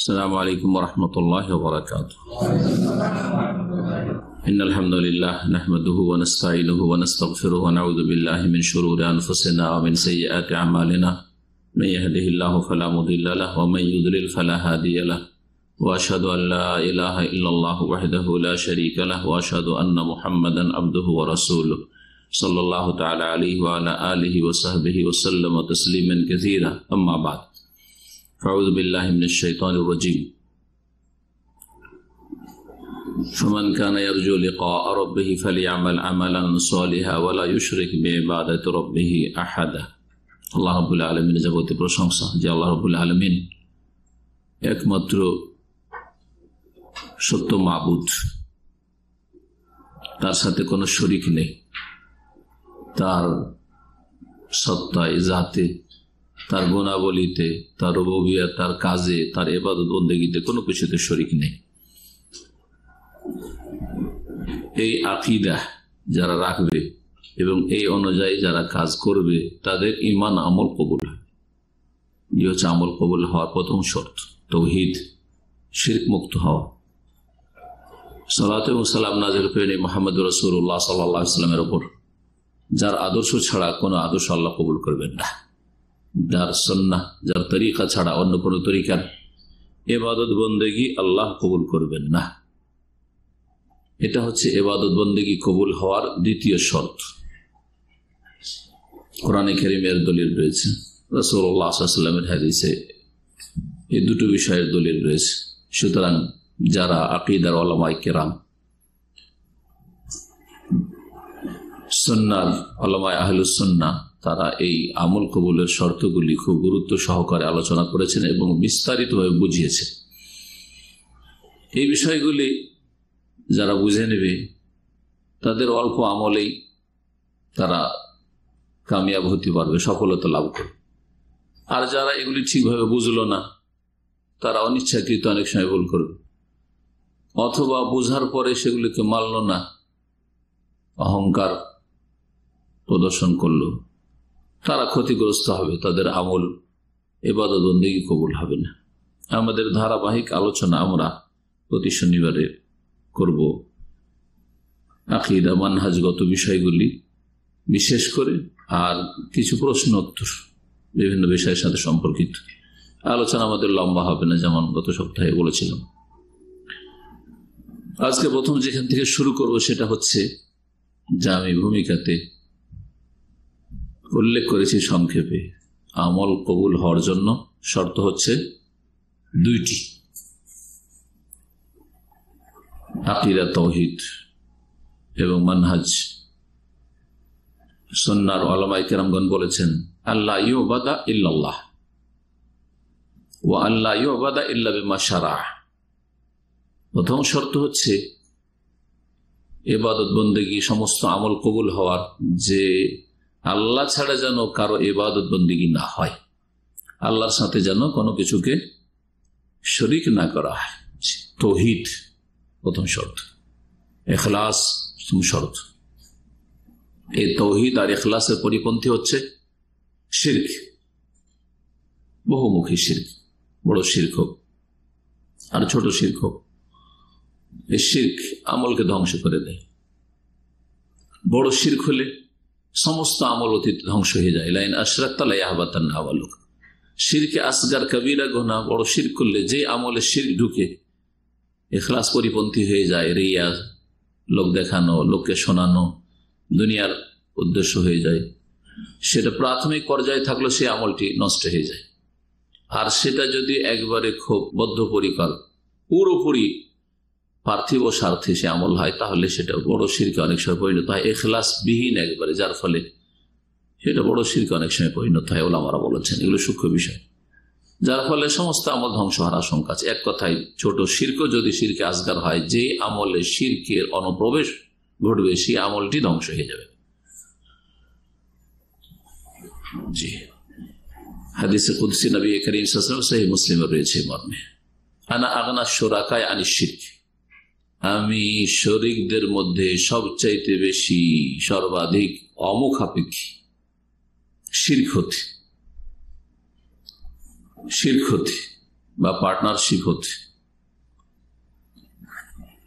السلام عليكم ورحمة الله وبركاته. إن الحمد لله نحمده ونستعينه ونستغفره ونعوذ بالله من شرور أنفسنا ومن سيئات أعمالنا من يهده الله فلا مضل له ومن يضلل فلا هادي له وأشهد أن لا إله إلا الله وحده لا شريك له وأشهد أن محمدا عبده ورسوله صلى الله تعالى عليه وعلى آله وصحبه وسلم تسليما كثيرا. أما بعد، فأعوذ بالله من الشيطان الرجيم. فمن كان يرجو لقاء ربه فليعمل عملا صالحا ولا يشرك بعبادة ربه أحدا. আল্লাহ রাব্বুল আলামিনের যাবতীয় প্রশংসা, যে আল্লাহ রাব্বুল আলামিন একমাত্র সত্য মাবুদ, তার সাথে কোনো শরীক নেই। তার সত্তায়, জাতে, তার গুণাবলীতে, তার রুবুবিয়ত, তার কাজে, তার ইবাদত বন্দেগীতে কোনো কিছুতে শরীক নেই। এই আকীদা যারা রাখবে এবং এই অনুযায়ী যারা কাজ করবে তাদের ঈমান আমল কবুল হবে। এই হচ্ছে আমল কবুল হওয়ার প্রথম শর্ত, তাওহীদ, শিরক মুক্ত হওয়া। সালাত এবং সালাম নাযিল করেন মুহাম্মদুর রাসূলুল্লাহ সাল্লাল্লাহু আলাইহি ওয়াসাল্লামের উপর, যার আদর্শ ছাড়া কোনো আদর্শ আল্লাহ কবুল করবেন না। যার সুন্নাহ, যার তরিকা ছাড়া অন্য কোনো তরিকার ইবাদত বন্দেগী আল্লাহ কবুল করবেন না। এটা হচ্ছে ইবাদত বন্দেগী কবুল হওয়ার দ্বিতীয় শর্ত। কোরআনে কারীমের দলিল রয়েছে, রাসূলুল্লাহ সাল্লাল্লাহু আলাইহি ওয়াসাল্লামের হাদিসে এই দুটো বিষয়ের দলিল রয়েছে। সুতরাং যারা আকীদার উলামায়ে কেরাম, সুন্নাহর উলামায়ে আহলুস সুন্নাহ, তারা এই আমল কবুলের শর্তগুলি খুব গুরুত্ব সহকারে আলোচনা করেছেন এবং বিস্তারিতভাবে বুঝিয়েছেন। এই বিষয়গুলি যারা বুঝে নেবে তাদের অল্প আমলেই তারা কামিয়াব হতে পারবে, সফলতা লাভ করবে। আর যারা এগুলি ঠিকভাবে বুঝলো না, তারা অনিচ্ছাকৃত অনেক সময় ভুল করবে, অথবা বুঝার পরে সেগুলিকে মানল না, অহংকার প্রদর্শন করলো, তারা ক্ষতিগ্রস্ত হবে, তাদের আমল ইবাদত বন্দেগী কবুল হবে না। আমাদের ধারাবাহিক আলোচনা আমরা প্রতি শনিবারে করব আকীদা মানহাজগত বিষয়গুলি বিশেষ করে, আর কিছু প্রশ্ন উত্তর বিভিন্ন বিষয়ের সাথে সম্পর্কিত আলোচনা। আমাদের লম্বা হবে না, যেমন গত সপ্তাহে বলেছিলাম। আজকে প্রথম যেখান থেকে শুরু করব সেটা হচ্ছে, যা আমি ভূমিকাতে উল্লেখ করেছি সংক্ষেপে, আমল কবুল হওয়ার জন্য শর্ত হচ্ছে দুইটি: আকীদা, তাওহীদ এবং মানহাজ। সুন্নাহর উলামায়ে কেরামগণ বলেছেন, আল্লা ইউবাদা ইল্লাল্লাহ ওয়া আল্লা ইউবাদা ইল্লা বিমা শারাআ। প্রথম শর্ত হচ্ছে ইবাদত বন্দেগী, সমস্ত আমল কবুল হওয়ার, যে আল্লাহ ছাড়া যেন কারো ইবাদত বন্দেগী না হয়, আল্লাহর সাথে যেন কোনো কিছুকে শরীক না করা হয়। তাওহীদ প্রথম শর্ত, ইখলাস প্রথম শর্ত। এই তাওহীদ আর ইখলাসের পরিপন্থী হচ্ছে শিরক, বহুমুখী শিরক, বড় শিরক হোক আর ছোট শিরক হোক, এই শিরক আমলকে ধ্বংস করে দেয়। বড় শিরক হলে সমস্ত আমল অতীত ধ্বংস হয়ে যায়। লাইন আশরাকতা লায়াহবাতান্না আমালুক। শিরকে আসগার, কবিরা গুনাহ, বড় শিরক করলে যে আমলে শিরক ঢুকে ইখলাস পরিপন্থী হয়ে যায়, রিয়া, লোক দেখানো, লোককে শোনানো, দুনিয়ার উদ্দেশ্য হয়ে যায়, সেটা প্রাথমিক পর্যায়ে থাকলে সে আমলটি নষ্ট হয়ে যায়। আর সেটা যদি একবারে খুব বদ্ধপরিকর, পুরোপুরি পার্থিব স্বার্থে সে আমল হয়, তাহলে সেটা বড় শিরকে অনেক সময় পরিণত হয়। ইখলাস বিহীন একবারে, যার ফলে সেটা বড় শিরকে অনেক সময় পরিণত হয়। ওলামারা বলেছেন এগুলো সূক্ষ্ম বিষয়, যার ফলে সমস্ত আমল ধ্বংস হওয়ার আশঙ্কা আছে। এক কথায়, ছোট শিরক যদি শিরকে আসগার হয়, যে আমলে শিরকের অনুপ্রবেশ ঘটবে সেই আমলটি ধ্বংস হয়ে যাবে। জি, হাদিসে কুদসি নবী করিম সাল্লাল্লাহু আলাইহি ওয়াসাল্লাম সহিহ মুসলিমে রয়েছে মর্মে, আনা আগনা শুরাকায়ে আনিশ শিরক, আমি শরীকদের মধ্যে সবচাইতে বেশি, সর্বাধিক অমুখাপেক্ষী শিরক হতে। বা পার্টনারশিপ হতে।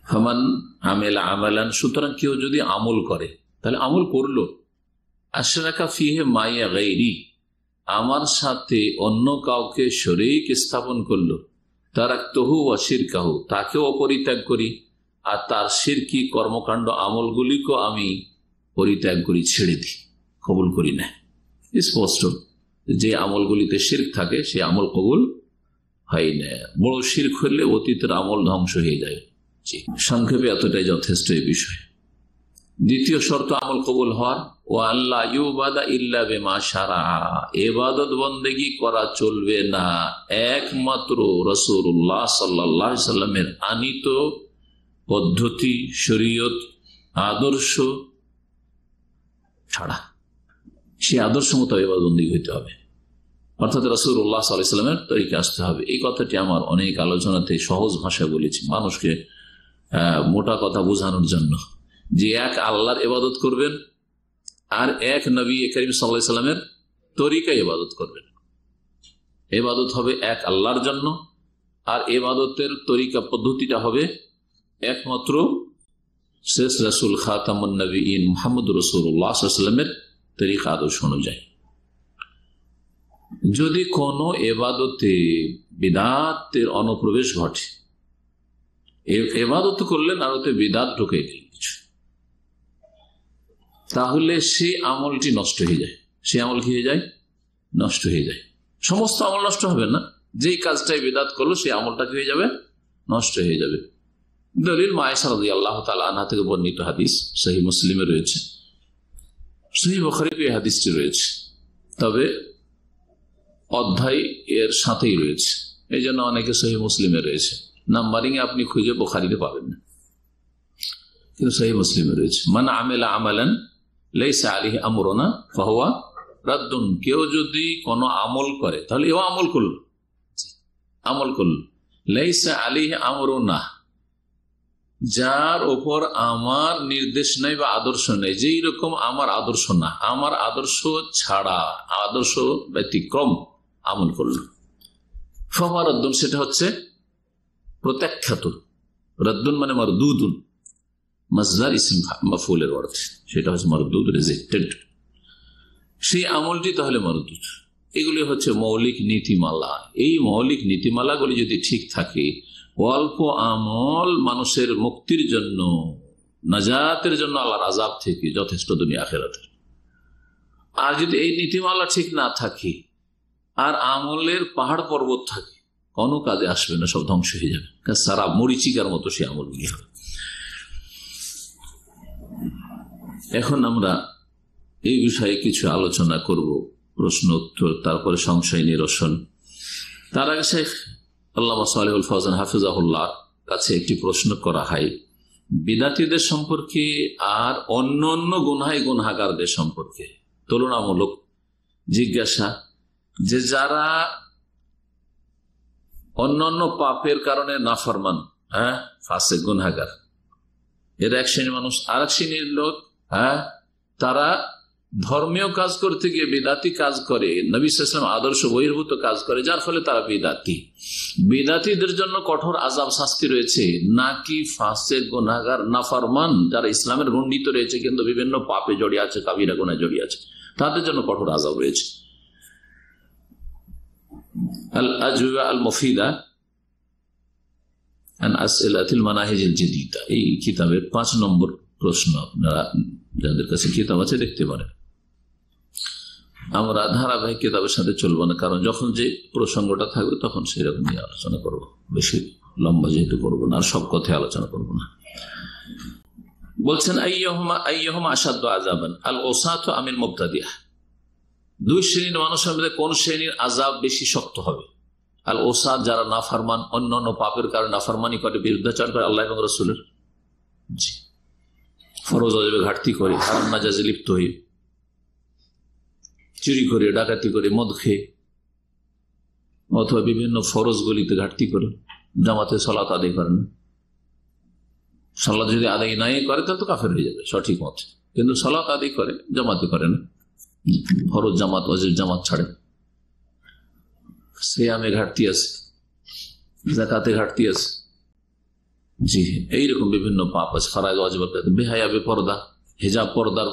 ফামান আমেলা আমালান, সুতরাং কেউ যদি আমল করে, তাহলে আমল করলো, আশরাকা ফিহে মাইয়া গায়রি, আমার সাথে অন্য কাউকে শরীক স্থাপন করলো, তারাকতুহু ওয়া শিরকাহু, তাকেও অপরিত্যাগ করি আর তার শিরকি কর্মকাণ্ড আমলগুলিকেও আমি পরিত্যাগ করি, ছেড়ে দিই, কবুল করি না। স্পষ্ট যে আমলগুলিতে শিরক থাকে সে আমল কবুল হয় না। বড় শিরক হলে অতীতের আমল ধ্বংস হয়ে যায়। সংক্ষেপে এতটাই যথেষ্ট এই বিষয়ে। দ্বিতীয় শর্ত আমল কবুল হওয়ার, ও আল্লাহ ইউবাদা ইল্লা বিমা শারা, ইবাদত বন্দেগী করা চলবে না একমাত্র রাসূলুল্লাহ সাল্লাল্লাহু আলাইহি সাল্লামের আনিত পদ্ধতি, শরীয়ত, আদর্শ ছাড়া। সে আদর্শ মতো ইবাদত বন্দেগী হইতে হবে, অর্থাৎ রাসূলুল্লাহ সাল্লাল্লাহু আলাইহি সাল্লামের তরিকা আসতে হবে। এই কথাটি আমার অনেক আলোচনাতে সহজ ভাষায় বলেছি, মানুষকে মোটা কথা বোঝানোর জন্য, যে এক আল্লাহর ইবাদত করবেন আর এক নবী করিম সাল্লাল্লাহু আলাইহি সাল্লামের তরিকা ইবাদত করবেন। ইবাদত হবে এক আল্লাহর জন্য, আর ইবাদতের তরিকা পদ্ধতিটা হবে একমাত্র শেষ রাসূল খাতামুন নবীন মুহাম্মদুর রাসূলুল্লাহ সাল্লাল্লাহু আলাইহি সাল্লামের তরিকা আদর্শ অনুযায়ী। যদি কোনো ইবাদতে বিদআতের অনুপ্রবেশ ঘটে, ইবাদত করলেন আর ওতে বিদআত ঢুকে গেল কিছু, তাহলে সেই আমলটি নষ্ট হয়ে যায়। সে আমল কি হয়ে যায়? নষ্ট হয়ে যায়। সমস্ত আমল নষ্ট হবে না, যেই কাজটাই বিদআত করলো সেই আমলটা কি হয়ে যাবে? নষ্ট হয়ে যাবে। দলিল মা আয়েশা রাদিয়াল্লাহু তাআলা আনহা থেকে বর্ণিত হাদিস, সহিহ মুসলিমে রয়েছে, সহিহ বুখারীতে এই হাদিসটি রয়েছে, তবে অধ্যায় এর সাথেই রয়েছে, এই জন্য অনেকে সহিহ মুসলিমে রয়েছে। নাম্বারিং এ আপনি খুঁজে বুখারীতে পাবেন না, কিন্তু সহিহ মুসলিমে রয়েছে। মান আমিলা আমালান লাইসা আলাইহি আমরুনা ফাহুয়া রাদ্দুন, কেউ যদি কোনো আমল করে, তাহলে এও আমল করলো, লাইসা আলাইহি আমরুনা, যার ওপর আমার নির্দেশ নেই বা আদর্শ নেই, যেই রকম আমার আদর্শ না, আমার আদর্শ ছাড়া, আদর্শ ব্যতিক্রম আমল করলো, ফাহুয়া রাদ্দুন, সেটা হচ্ছে প্রত্যাখ্যাত। রাদ্দুন মানে মারদুদুন, মাজদার ইসম মাফউলের অর্থ, সেটা হচ্ছে মারদুদ, রিজেক্টেড। সেই আমলটি তাহলে মারদুদ। এগুলি হচ্ছে মৌলিক নীতিমালা। এই মৌলিক নীতিমালাগুলি যদি ঠিক থাকে, অল্প আমল মানুষের মুক্তির জন্য, নাজাতের জন্য আল্লাহর আযাব থেকে যথেষ্ট দুনিয়া আখিরাতের। আর যদি এই নীতিমালা ঠিক না থাকে আর আমলের পাহাড় পর্বত থাকে, কোনো কাজে আসবে না, সব ধ্বংস হয়ে যাবে, সারা মরিচিকার মতো সে আমলগুলি হবে। এখন আমরা এই বিষয়ে কিছু আলোচনা করব, প্রশ্ন উত্তর, তারপরে সংশয় নিরসন। তার আগে শেখ আল্লামা সালেহুল ফওজান হাফিজাহুল্লাহ কাছে একটি প্রশ্ন করা হয় বিদাতীদের সম্পর্কে আর অন্য অন্য গুনাহগারদের সম্পর্কে। তুলনামূলক জিজ্ঞাসা, যে যারা অন্যান্য পাপের কারণে নাফরমান, ফাসিক গুনাহগার, এর এক শ্রেণীর মানুষ। আর এক শ্রেণীর লোক তারা ধর্মীয় কাজ করতে গিয়ে বিদাতি কাজ করে, নবী সাল্লাল্লাহু আলাইহি ওয়াসাল্লাম আদর্শ বহির্ভূত কাজ করে, যার ফলে তারা বিদাতি। বিদাতিদের জন্য কঠোর আযাব শাস্তি রয়েছে, নাকি ফাসিক গুনাহগার নাফরমান যারা ইসলামের গণ্ডিত রয়েছে কিন্তু বিভিন্ন পাপে জড়িয়ে আছে, কাবিরা গুনাহে জড়িয়ে আছে, তাদের জন্য কঠোর আযাব রয়েছে? আল আজওয়া আল মুফিদা আন আসইলাতিল মানাহিজিল জাদীদা, এই কিতাবের 5 নম্বর প্রশ্ন। আপনারা যাদের কাছে কিতাব আছে দেখতে পারেন। আমরা ধারাবাহিক কিতাবের সাথে চলবো না, কারণ যখন যে প্রসঙ্গটা থাকবে তখন সেরকম নিয়ে আলোচনা করবো, বেশি লম্বা যেহেতু করবো না, আর সব কথায় আলোচনা করবো না। বলছেন আইয়ুহুমা আশাদ্দু আযাবান আল উসাতু আমিল মুবতাদিআ, দুই শ্রেণীর মানুষের মধ্যে কোন শ্রেণীর আযাব বেশি শক্ত হবে? আল উসাত, যারা নাফরমান, অন্যান্য পাপের কারণে নাফরমানি করে, বিরুদ্ধাচার করে আল্লাহ এবং রাসূলের, ফরজ ওয়াজিবে ঘাটতি করে, হারাম নাজায়েজে লিপ্ত হয়ে, চুরি করে, ডাকাতি করে, মদ খেয়ে, অথবা বিভিন্ন ফরজ গুলিতে ঘাটতি করে, জামাতে সালাত আদায় করেন। সালাত যদি আদায় নাই করে তাহলে তো কাফের হয়ে যাবে সঠিক মত, কিন্তু সালাত আদায় করে, জামাতে করে না, ফরজ জামাত ওয়াজিব জামাত ছাড়ে, সিয়ামে ঘাটতি আছে, যাকাতে ঘাটতি আছে, জি এইরকম বিভিন্ন পাপ আছে। ফারায়েদ ওয়াজিবাত, বেহায়া বেপরদা, হিজাব পর্দার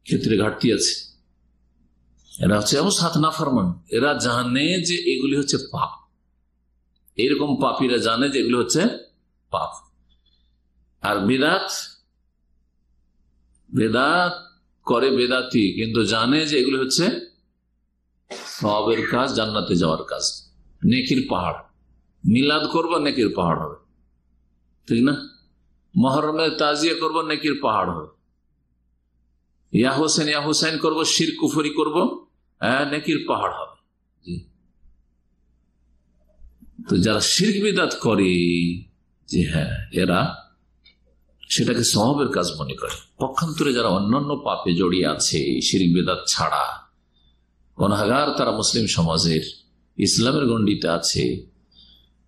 ক্ষেত্রে ঘাটতি আছে। এরা হচ্ছে সাত নাফরমান, এরা জানে যে এগুলি হচ্ছে পাপ। এইরকম পাপীরা জানে যে এগুলি হচ্ছে পাপ। আর বেদাত করে বেদাতি, কিন্তু জানে যে এগুলি হচ্ছে সওয়াবের কাজ, জান্নাতে যাওয়ার কাজ, নেকির পাহাড়। মিলাদ করবো নেকির পাহাড় হবে, ঠিক না? মহরমে তাজিয়া করবো নেকির পাহাড় হবে। ইয়া হোসেন ইয়া হুসাইন করবো, শিরক কুফরি করবো, নেকির পাহাড় হবে। তো যারা শিরক বিদআত করে, যে হ্যাঁ এরা সেটাকে সওয়াবের কাজ মনে করে। পক্ষান্তরে যারা অন্যান্য পাপে জড়িয়ে আছে শিরক বিদআত ছাড়া, গুনাহগার, তারা মুসলিম সমাজের ইসলামের গণ্ডিতে আছে,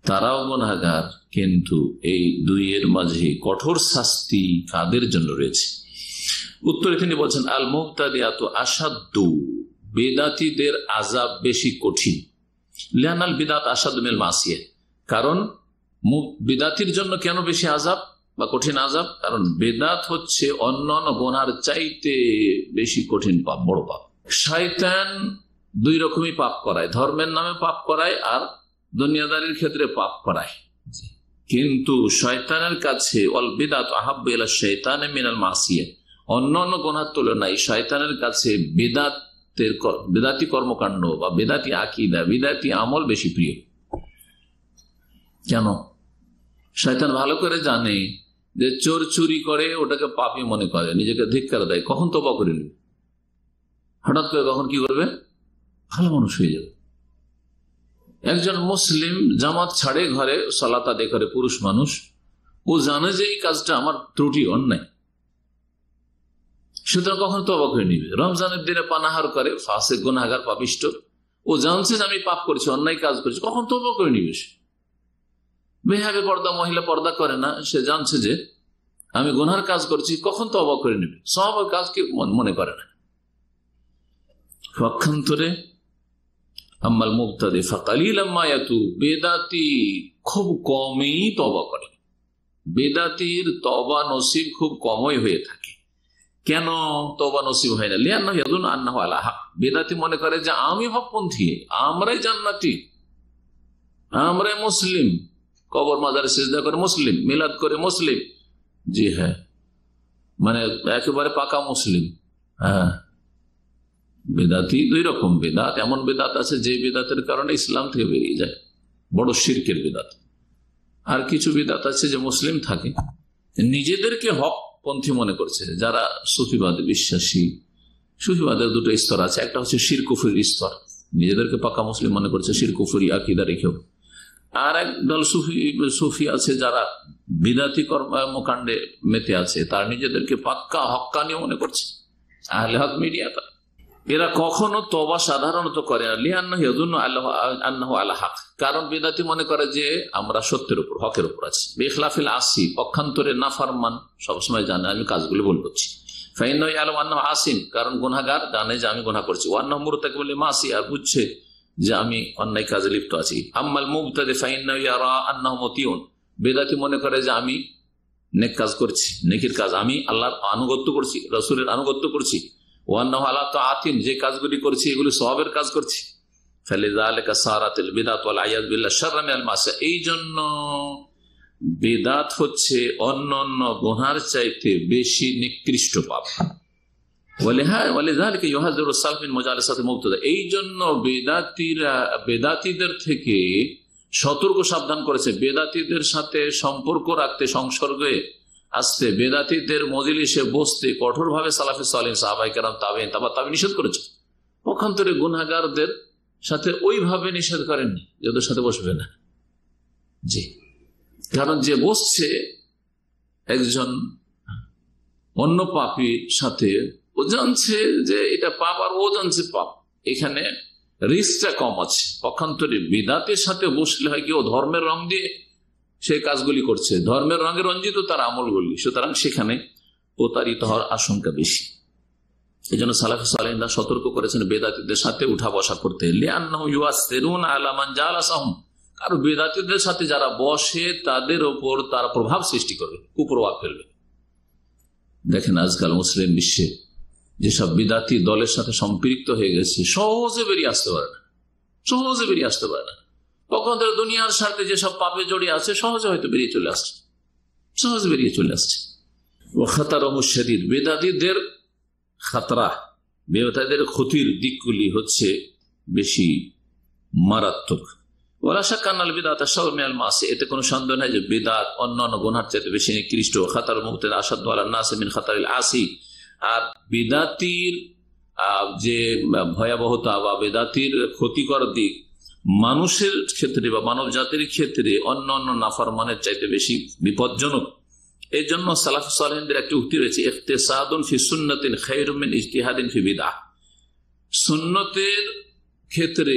তারাও গুনাহগার। কিন্তু এই দুইয়ের মাঝে কঠোর শাস্তি কাদের জন্য রয়েছে? উত্তরে তিনি বলছেন, আল মুবতাদিআতু আশাদ্দু, বেদাতীদের আযাব বেশি কঠিন। লিআনাল বিদআত আশাদ্দু মিনাল মাসিয়া, কারণ বেদাতির জন্য কেন বেশি আযাব বা কঠিন আযাব? কারণ বেদাত হচ্ছে অন্যান্য গুনার চাইতে বেশি কঠিন পাপ, বড় পাপ। শয়তান দুই রকমই পাপ করায়, ধর্মের নামে পাপ করায় আর দুনিয়াদারির ক্ষেত্রে পাপ করায়। কিন্তু শয়তানের কাছে অল বিদআত আহাব্বু ইলা শাইতানি মিনাল মাসিয়া, অন্যান্য গুনার তুলনায় শয়তানের কাছে বেদাতি কর্মকাণ্ড বা বেদাতি আকীদা, বেদাতি আমল বেশি প্রিয়। কেন? শয়তান ভালো করে জানে যে চোর চুরি করে ওটাকে পাপী মনে করে, নিজেকে ধিক্কার দেয়, কখন তওবা করে নেবে, হঠাৎ করে কখন কি করবে, ভালো মানুষ হয়ে যাবে। একজন মুসলিম জামাত ছাড়ে, ঘরে সালাত আদায় করে পুরুষ মানুষ, ও জানে যে এই কাজটা আমার ত্রুটি, অন্যায়, সুতরাং কখন তওবা করে নিবে। রমজানের দিনে পানাহার করে, ফাসিক গুনাহগার পাপিষ্ট, ও জানছে যে আমি পাপ করেছি, অন্যায় কাজ করেছি, কখন তওবা করে নিবে। বেহাবে পর্দা, মহিলা পর্দা করে না, সে জানছে যে আমি গুনার কাজ করছি, কখন তওবা করে নিবে, সওয়াবের কাজ কি মনে করে না। পক্ষান্তরে আম্মাল মুবতাদি ফাকালিলাম মা ইয়াতু, বেদাতি খুব কমই তওবা করে, বেদাতির তওবা নসিব খুব কমই হয়ে থাকে। কেন তওবা নসিব হয় না? লিআন্নাহু ইয়াযুন্নু আন্নাহু আলা হক, বেদাতি মনে করে যে আমি হকপন্থী, আমরাই জান্নাতি, আমরাই মুসলিম, কবর মাজারে সিজদা করে মুসলিম, মিলাদ করে মুসলিম, জি হ্যাঁ, মানে একেবারে পাকা মুসলিম। হ্যাঁ, বেদাতি দুই রকম। বেদাত, এমন বেদাত আছে যে বেদাতের কারণে ইসলাম থেকে বেরিয়ে যায়, বড় শিরকের বেদাত। আর কিছু বেদাত আছে যে মুসলিম থাকে, নিজেদেরকে হক পন্থী মনে করছে। যারা সুফিবাদে বিশ্বাসী, সুফিবাদের দুটো স্তর আছে, একটা হচ্ছে শিরক কুফরির স্তর, নিজেদেরকে পাকা মুসলিম মনে করছে শিরক কুফরি আকীদা রেখেও। আর এক দল সুফি আছে যারা বিদাতি কর্মকাণ্ডে মেতে আছে, তারা নিজেদেরকে পাক্কা হক্কানি মনে করছে, আহলে হক মিডিয়া। এরা কখনো তওবা সাধারণত করে না, লিআন্নাহু ইয়াযুন্নু আন্নাহু আলা হক, কারণ বিদাতি মনে করে যে আমরা সত্যের উপর, হকের উপর আছি। বিখিলাফিল আসি, পক্ষান্তরে নাফরমান সবসময় জানে আমি কাজগুলো ভুল করছি। ফাইন্নাহু ইয়ালামু আন্নাহু আসিম, কারণ গুনাহগার জানে যে আমি গুনাহ করছি। ওয়া আন্নাহু মুরতাকিবুল লিমাসি, আর বুঝছে যে আমি অন্যায় কাজে লিপ্ত আছি। আম্মাল মুবতাদি ফাইন্নাহু ইয়ারা আন্নাহু মুতিউন, বেদাতি মনে করে যে আমি নেক কাজ করছি, নেকির কাজ, আমি আল্লাহর আনুগত্য করছি, রাসূলের আনুগত্য করছি। ওয়ান্নাহু আলা তাআতিন, যে কাজগুলি করছি এগুলি সওয়াবের কাজ করছি। ফালিযালিকা সারাতিল বিদআত ওয়াল আয়াযু বিল্লাহ শাররা মিনাল মাসিয়া, এই জন্য বিদআত হচ্ছে অন্যান্য গুনার চাইতে বেশি নিকৃষ্ট পাপ। ওয়ালিযালিকা ইউহাযিরু সালফ মিন মুজালাসাতিল মুবতাদি, এই জন্য বেদাতীদের থেকে সতর্ক সাবধান করেছে। বেদাতীদের সাথে সম্পর্ক রাখতে, সংসর্গে আসতে, বেদাতীদের মজলিসে বসতে কঠোরভাবে সালাফে সালেহিন, সাহাবায়ে কেরাম, তাবেঈন, তাবে নিষেধ করেছে। পক্ষান্তরে গুনাহগারদের সাথে ওইভাবে নিষেধ করেননি যে ওদের সাথে বসবে না। জি, কারণ যে বসছে একজন অন্য পাপীর সাথে, ও জানছে যে এটা পাপ আর ও জানছে পাপ, এখানে রিস্কটা কম আছে। পক্ষান্তরে বিদআতের সাথে বসলে হয় কি, ও ধর্মের রং দিয়ে সেই কাজগুলি করছে, ধর্মের রঙে রঞ্জিত তার আমলগুলি, সুতরাং সেখানে প্রতারিত হওয়ার আশঙ্কা বেশি। এই জন্য সালাফে সালেহিনরা সতর্ক করেছেন বেদাতীদের সাথে উঠা বসা করতে। লিআন্নাহুম ইউআসসিরুনা আলা মান জালাসাহুম, আর বেদাতীদের সাথে যারা বসে তাদের ওপর তারা প্রভাব সৃষ্টি করবে, কুপ্রভাব ফেলবে। দেখেন আজকাল মুসলিম বিশ্বে যেসব বিদাতি দলের সাথে সম্পৃক্ত হয়ে গেছে সহজে বেরিয়ে আসতে পারে না, সহজে বেরিয়ে আসতে পারে না। কখন তারা দুনিয়ার সাথে যেসব পাপে জড়িয়ে আছে সহজে হয়তো বেরিয়ে চলে আসছে, সহজে বেরিয়ে চলে আসছে। ও খাতারহু শাদীদ, বেদাতীদের খাতরা, বেদাতীদের ক্ষতির দিকগুলি হচ্ছে বেশি মারাত্মক। ওয়ালা শাক্কা আন্নাল বিদআতা শাররুম মিনাল মাসি, এতে কোনো সন্দেহ নাই যে বিদআত অন্যান্য গুনার চাইতে বেশি নিকৃষ্ট। খাতার মুবতাদি আশাদ্দু আলান নাস মিন খাতারিল আসি, আর বিদাতির যে ভয়াবহতা বা বেদাতির ক্ষতিকর দিক মানুষের ক্ষেত্রে বা মানব জাতির ক্ষেত্রে অন্য অন্য নাফরমানের চাইতে বেশি বিপজ্জনক। এই জন্য সালাফ সালেহিনদের একটি উক্তি রয়েছে, ইখতিসাদুন ফি সুন্নাতিন খায়রুম মিন ইজতিহাদিন ফি বিদআহ। সুন্নতের ক্ষেত্রে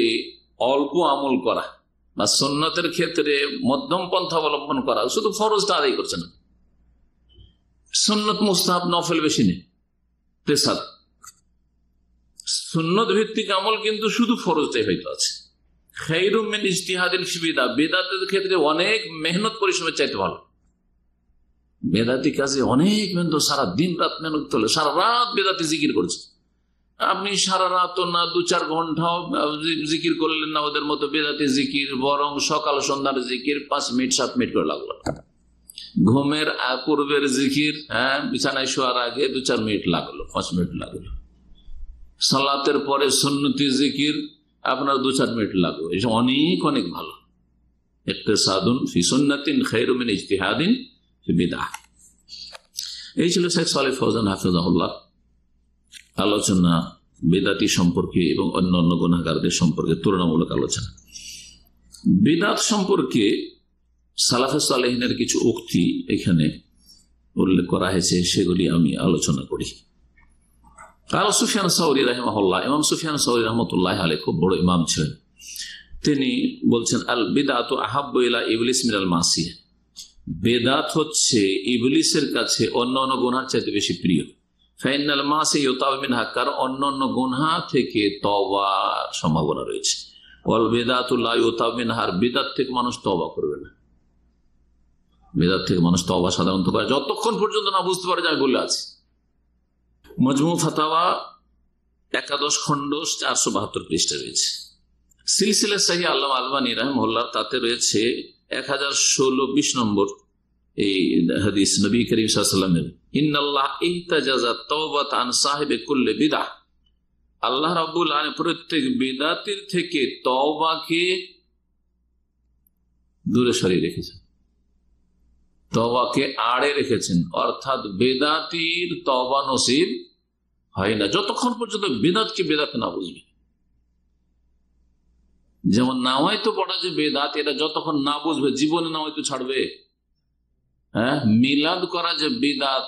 অল্প আমল করা বা সুন্নতের ক্ষেত্রে মধ্যম পন্থা অবলম্বন করা, শুধু ফরজটা আদায় করছে না, সুন্নত মুস্তাহাব নফল বেশি নেই। তেসাদ সুন্নত ভিত্তিক আমল কিন্তু শুধু ফরজটাই হয়তো আছে। খায়রুম মিন ইজতিহাদিন ফি বিদআহ, বেদাতের ক্ষেত্রে অনেক মেহনত পরিশ্রমের চাইতে ভালো। বেদাতি কাজে অনেক মেহনত, সারা দিন রাত মেহনত করলে, সারা রাত বেদাতি জিকির করছে, আপনি সারা রাত না 2-4 ঘন্টাও জিকির করলেন না ওদের মতো বেদাতি জিকির, বরং সকাল সন্ধ্যার জিকির 5 মিনিট 7 মিনিট করে লাগলো। ঘুমের পূর্বের জিকির, বিছানায় শোয়ার আগে 2-4 মিনিট লাগলো, 5 মিনিট লাগলো। সালাতের পরে সুন্নতি জিকির আপনার 2-4 মিনিট লাগলো। এসব অনেক অনেক ভালো। ইকতিসাদুন ফি সুন্নাতিন খায়রুম মিন ইজতিহাদিন ফি বিদআহ। এই ছিল শেখ সালেহ ফওজান হাফিজাহুল্লাহ আলোচনা বেদাতি সম্পর্কে এবং অন্যান্য গুনাহগারদের সম্পর্কে, তুলনামূলক আলোচনা। বিদআত সম্পর্কে সালাফে সালেহিনের কিছু উক্তি এখানে উল্লেখ করা হয়েছে, সেগুলি আমি আলোচনা করি। কাল সুফিয়ান সাউরি রাহিমাহুল্লাহ, ইমাম সুফিয়ান সাউরি রহমতুল্লাহ আলাইহি খুব বড় ইমাম ছিলেন। তিনি বলছেন, আল বিদআতু আহাব্বু ইলা ইবলিস মিনাল মাসিয়া, বেদাত হচ্ছে ইবলিসের কাছে অন্যান্য গুনার চাইতে বেশি প্রিয়। ফাইনাল মাসি ইউতাব মিনহা, কারণ অন্যান্য গুনাহ থেকে তওবার সম্ভাবনা রয়েছে। ওয়াল বিদআতু লা ইউতাব মিনহা, বিদআত থেকে মানুষ তওবা করবে না। বেদাত থেকে মানুষ তওবা সাধারণত করে যতক্ষণ পর্যন্ত না বুঝতে পারে যে আমি বলে আছি। মজমু ফাতাওয়া 11 খণ্ড 472 পৃষ্ঠা রয়েছে। সিলসিলা সহিহ আল্লামা আলবানী রাহিমাহুল্লাহ তাতে রয়েছে 1016-20 নম্বর এই হাদিস, নবী করিম সাল্লাল্লাহু আলাইহি ওয়াসাল্লামের, ইন্নাল্লাহ ইহতাজাযা তাওবাত আন সাহিবি কুল্লি বিদআহ, আল্লাহ রাব্বুল আলামিন প্রত্যেক বিদআতির থেকে তওবাকে দূরে সরিয়ে রেখেছেন, তওবাকে আড়ে রেখেছেন। অর্থাৎ বেদাতির তওবা নসিব হয় না যতক্ষণ পর্যন্ত বেদাতকে বেদাত না বুঝবে। যেমন নাওয়াইতো পড়া যে বেদাত, এটা যতক্ষণ না বুঝবে জীবনে নাওয়াইতো ছাড়বে। মিলাদ করা যে বিদাত,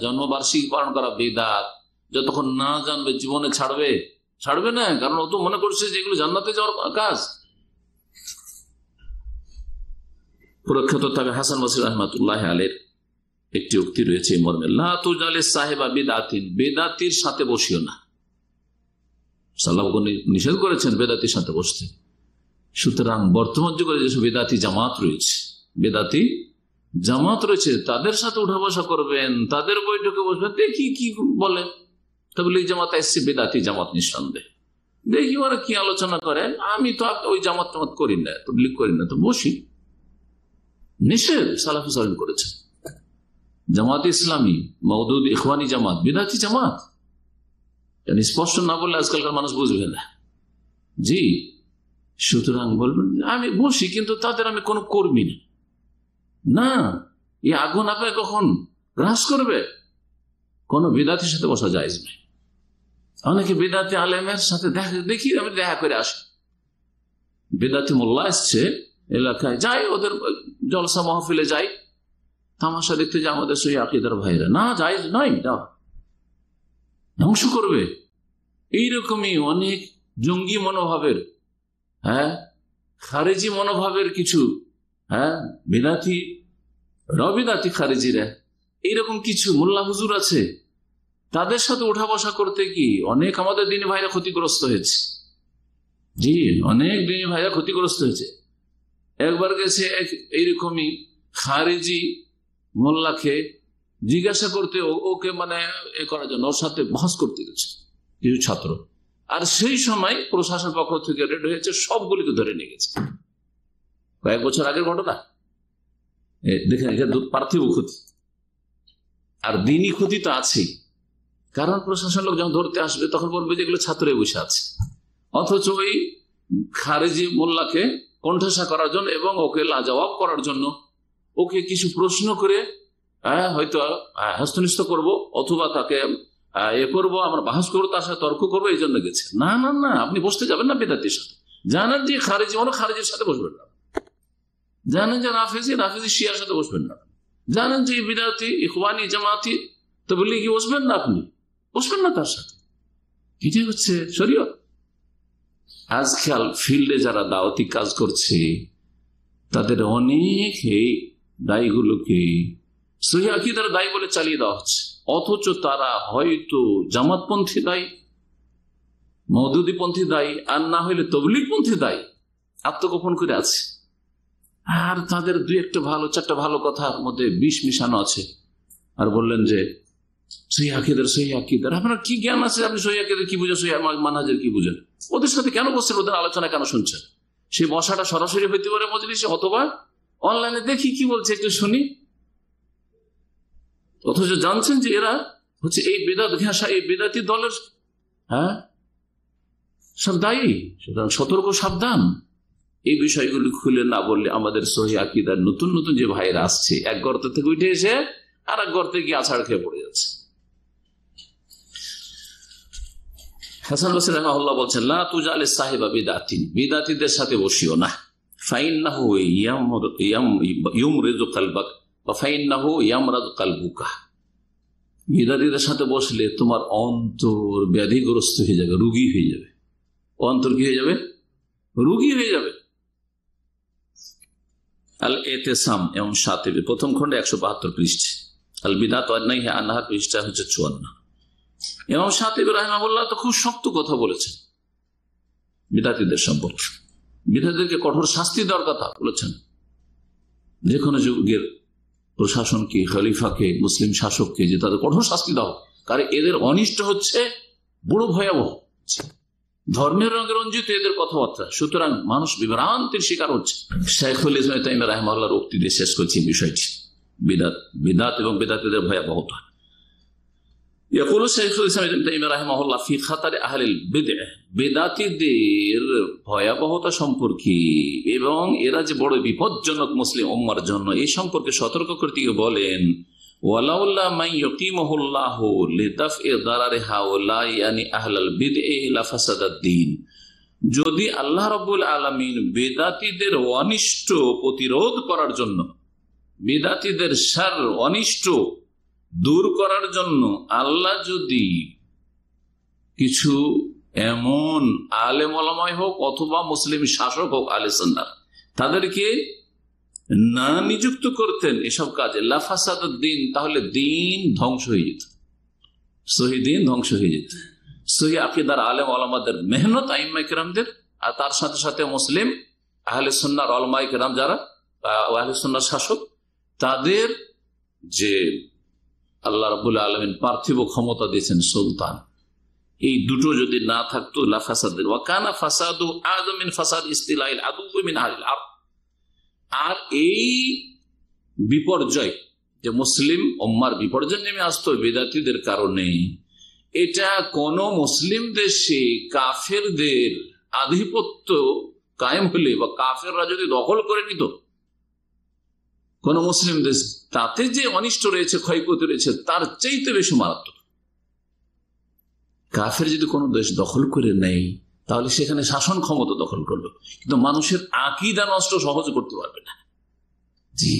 জন্মবার্ষিকী পালন করা বিদাত, যতক্ষণ না জানবে জীবনে ছাড়বে না, কারণ ও তো মনে করছে যে এগুলো জান্নাতে যাওয়ার কাজ। প্রখ্যাত তবে হাসান বসরি রাহমাতুল্লাহ আলাইহির একটি উক্তি রয়েছে মর্মে, লা তুজালিস সাহিবা বিদআতিন, বেদাতির সাথে বসিও না। সাল্লাল্লাহু নিষেধ করেছেন বেদাতির সাথে বসতে। সুতরাং বর্তমান যুগে যেসব বেদাতি জামাত রয়েছে তাদের সাথে উঠা বসা করবেন, তাদের বৈঠকে বসবেন, দেখি কি বলে। তাবলীগ জামাত এসছে বেদাতি জামাত নিঃসন্দেহে, দেখি ওরা কি আলোচনা করেন। আমি তো ওই জামাত করি না, তাবলীগ করি না, তো বসি। নিষেধ সালাফে সালেহিন করেছে। জামাত ইসলামী, মওদুদ ইখওয়ানি জামাত বিদআতি জামাত, স্পষ্ট না বললে আজকালকার মানুষ বুঝবে না। জি, সুতরাং বলবেন আমি বসি, কিন্তু তাদের আমি কোনো কর্মী না। এই আগুন আপনাকে কখন গ্রাস করবে? কোন বিদআতির সাথে বসা জায়েজ নেই। অনেকে বিদআতি আলেমের সাথে দেখি আমি দেখা করে আসি। বিদআতি মোল্লা এসছে এলাকায়, যাই ওদের জলসা মাহফিলে যাই, তামাশা দেখতে যে আমাদের সেই আকীদার ভাইরা, না জায়েজ নয়, ধ্বংস করবে। এইরকমই অনেক জঙ্গি মনোভাবের, খারেজি মনোভাবের কিছু বিদআতি রবিদাতি খারেজিরা, এইরকম কিছু মোল্লা হুজুর আছে, তাদের সাথে উঠা বসা করতে কি অনেক আমাদের দিনী ভাইরা ক্ষতিগ্রস্ত হয়েছে। জি, অনেক দিনী ভাইরা ক্ষতিগ্রস্ত হয়েছে। একবার গেছে এইরকমই খারেজি মোল্লাকে জিজ্ঞাসা করতে, ওকে মানে এ করার জন্য ওর সাথে বহস করতে গেছে কিছু ছাত্র, আর সেই সময় প্রশাসন পক্ষ থেকে রেড হয়েছে, সবগুলিকে ধরে নিয়ে গেছে। কয়েক বছর আগের ঘটনা। দেখেন, এটা পার্থিব ক্ষতি আর দিনই ক্ষতি তো আছেই। কারণ প্রশাসন লোক যখন ধরতে আসবে তখন বলবে যেগুলো ছাত্রে বসে আছে, অথচ ওই খারেজি মোল্লাকে কণ্ঠাসা করার জন্য এবং ওকে লাজবাব করার জন্য ওকে কিছু প্রশ্ন করে হয়তো হস্তনিষ্ঠ করবো, অথবা তাকে এ করবো, আমরা বাহাস করবো, তার সাথে তর্ক করবো, এই জন্য গেছে। না না না, আপনি বসতে যাবেন না বেদাতির সাথে। জানেন যে খারেজি খারেজির সাথে বসবেন না, জানেন যে রাফেজি শিয়ার সাথে বসবেন না, জানেন যে বিদাতি ইখওয়ানি জামাতি তাবলীগি বসবেন না, আপনি বসবেন না তার সাথে। এটাই হচ্ছে শরীয়ত। আজকাল ফিল্ডে যারা দাওয়াতি কাজ করছে তাদের অনেক এই দায়ীগুলোকে সহিহ আকীদার দায়ী বলে চালিয়ে দেওয়া হচ্ছে, অথচ তারা হয়তো জামাতপন্থী দায়ী, মওদুদীপন্থী দায়ী, আর না হইলে তাবলীগপন্থী দায়ী, আত্মগোপন করে আছে। আর তাদের দুই একটা ভালো চারটা ভালো কথার মধ্যে বিষ মিশানো আছে। আর বললেন যে সহিহ আকীদার আপনার কি জ্ঞান আছে, আপনি সহিহ আকীদার কি বুঝেন, সহিহ মানহাজের কি বুঝেন? ওদের সাথে কেন বসছেন, ওদের আলোচনা কেন শুনছেন? সেই বসাটা সরাসরি হইতে পারে মজলিসে, অথবা অনলাইনে দেখি কি বলছে একটু শুনি, অথচ জানছেন যে এরা হচ্ছে এই বেদাত ঘেঁষা, এই বেদাতি দলের সব দায়ী। সুতরাং সতর্ক, সাবধান। এই বিষয়গুলি খুলে না বললে আমাদের সহিহ আকীদার নতুন নতুন যে ভাইরা আসছে, এক গর্ত থেকে উঠে এসে আর এক গর্তে গিয়ে আছাড় খেয়ে পড়ে যাচ্ছে। হাসান বসরি রাহিমাহুল্লাহ বলছেন, লা তুজালিস সাহিবা বিদাতিন, বিদাতীদের সাথে বসিও না। ফাইন্নাহু ইউমরিদু কলবাক ওয়া ফাইন্নাহু ইয়ামরাদু কলবুকা। বিদাতীদের সাথে বসলে তোমার অন্তর ব্যাধিগ্রস্ত হয়ে যাবে, রোগী হয়ে যাবে। অন্তর কি হয়ে যাবে? রোগী হয়ে যাবে। আল এতেসাম এবং শাতিবি প্রথম খণ্ডে 172 পৃষ্ঠা, আল বিদাত ওয়ান নাহি আনহা পৃষ্ঠা হচ্ছে 54। ইমাম শাতিবি রাহিমাহুল্লাহ তো খুব শক্ত কথা বলেছেন বিদাতীদের সম্পর্কে, বিদাতীদেরকে কঠোর শাস্তি দেওয়ার কথা বলেছেন। যে কোনো যুগের প্রশাসনকে, খলিফাকে, মুসলিম শাসককে যে তাদের কঠোর শাস্তি দাও, কারণ এদের অনিষ্ট হচ্ছে বড় ভয়াবহ, ধর্মের রঙে রঞ্জিত এদের কথাবার্তা। সুতরাং মানুষ বিভ্রান্তির শিকার হচ্ছে। শাইখুল ইসলাম ইবনে তাইমিয়া রাহিমাহুল্লাহর উক্তি দিয়ে শেষ করছি বিষয়টি, বিদাত এবং বিদাতীদের ভয়াবহতা। ইয়াকুল শাইখুল ইসলাম ইবনে তাইমিয়া রাহিমাহুল্লাহ ফি খাতারে আহলিল বিদআহ, বিদাতীদের ভয়াবহতা সম্পর্কে এবং এরা যে বড় বিপজ্জনক মুসলিম উম্মার জন্য, এই সম্পর্কে সতর্ক করতে গিয়ে বলেন, ওয়ালাউল্লাহ মান ইয়াকিমুহুল্লাহু লিদাফই দারারি হাউলাই ইয়ানি আহলাল বিদআহ লাফাসাদাদ দ্বীন। যদি আল্লাহ রাব্বুল আলামিন বিদাতীদের অনিষ্ট প্রতিরোধ করার জন্য, বিদাতীদের শার অনিষ্ট দূর করার জন্য আল্লাহ যদি কিছু এমন আলেম ওলামায় হোক অথবা মুসলিম শাসক হোক আহলে সুন্নাহ, তাদেরকে না নিযুক্ত করতেন এসব কাজে, লাফাসাদাদ দ্বীন, তাহলে দিন ধ্বংস হয়ে যেত, সহি দিন ধ্বংস হয়ে যেত। সহি আকীদার আলেম ওলামাদের মেহনত, আইম্মায়ে কেরামদের, আর তার সাথে সাথে মুসলিম আহলে সুন্নাহর উলামায়ে কেরাম যারা আহলে সুন্নাহর শাসক, তাদের যে আল্লাহ রাব্বুল আলামিন পার্থিব ক্ষমতা দিয়েছেন সুলতান, এই দুটো যদি না থাকতো লাফাসাদ, ওয়া কানা ফাসাদু আযম মিন ফাসাদ ইস্তিলাইল আদু মিন আহলিল আরদ। আর এই বিপর্যয় যে মুসলিম উম্মার বিপর্যয় নেমে আসতো বিদাতীদের কারণে, এটা কোন মুসলিম দেশে কাফেরদের আধিপত্য কায়েম হলে বা কাফেররা যদি দখল করে নিত কোন মুসলিম দেশ, তাতে যে অনিষ্ট রয়েছে, ক্ষয়ক্ষতি রয়েছে, তার চাইতে বেশি মারাত্মক। কাফের যদি কোনো দেশ দখল করে নেয় তাহলে সেখানে শাসন ক্ষমতা দখল করলো, কিন্তু মানুষের আকীদা নষ্ট সহজ করতে পারবে না। জি,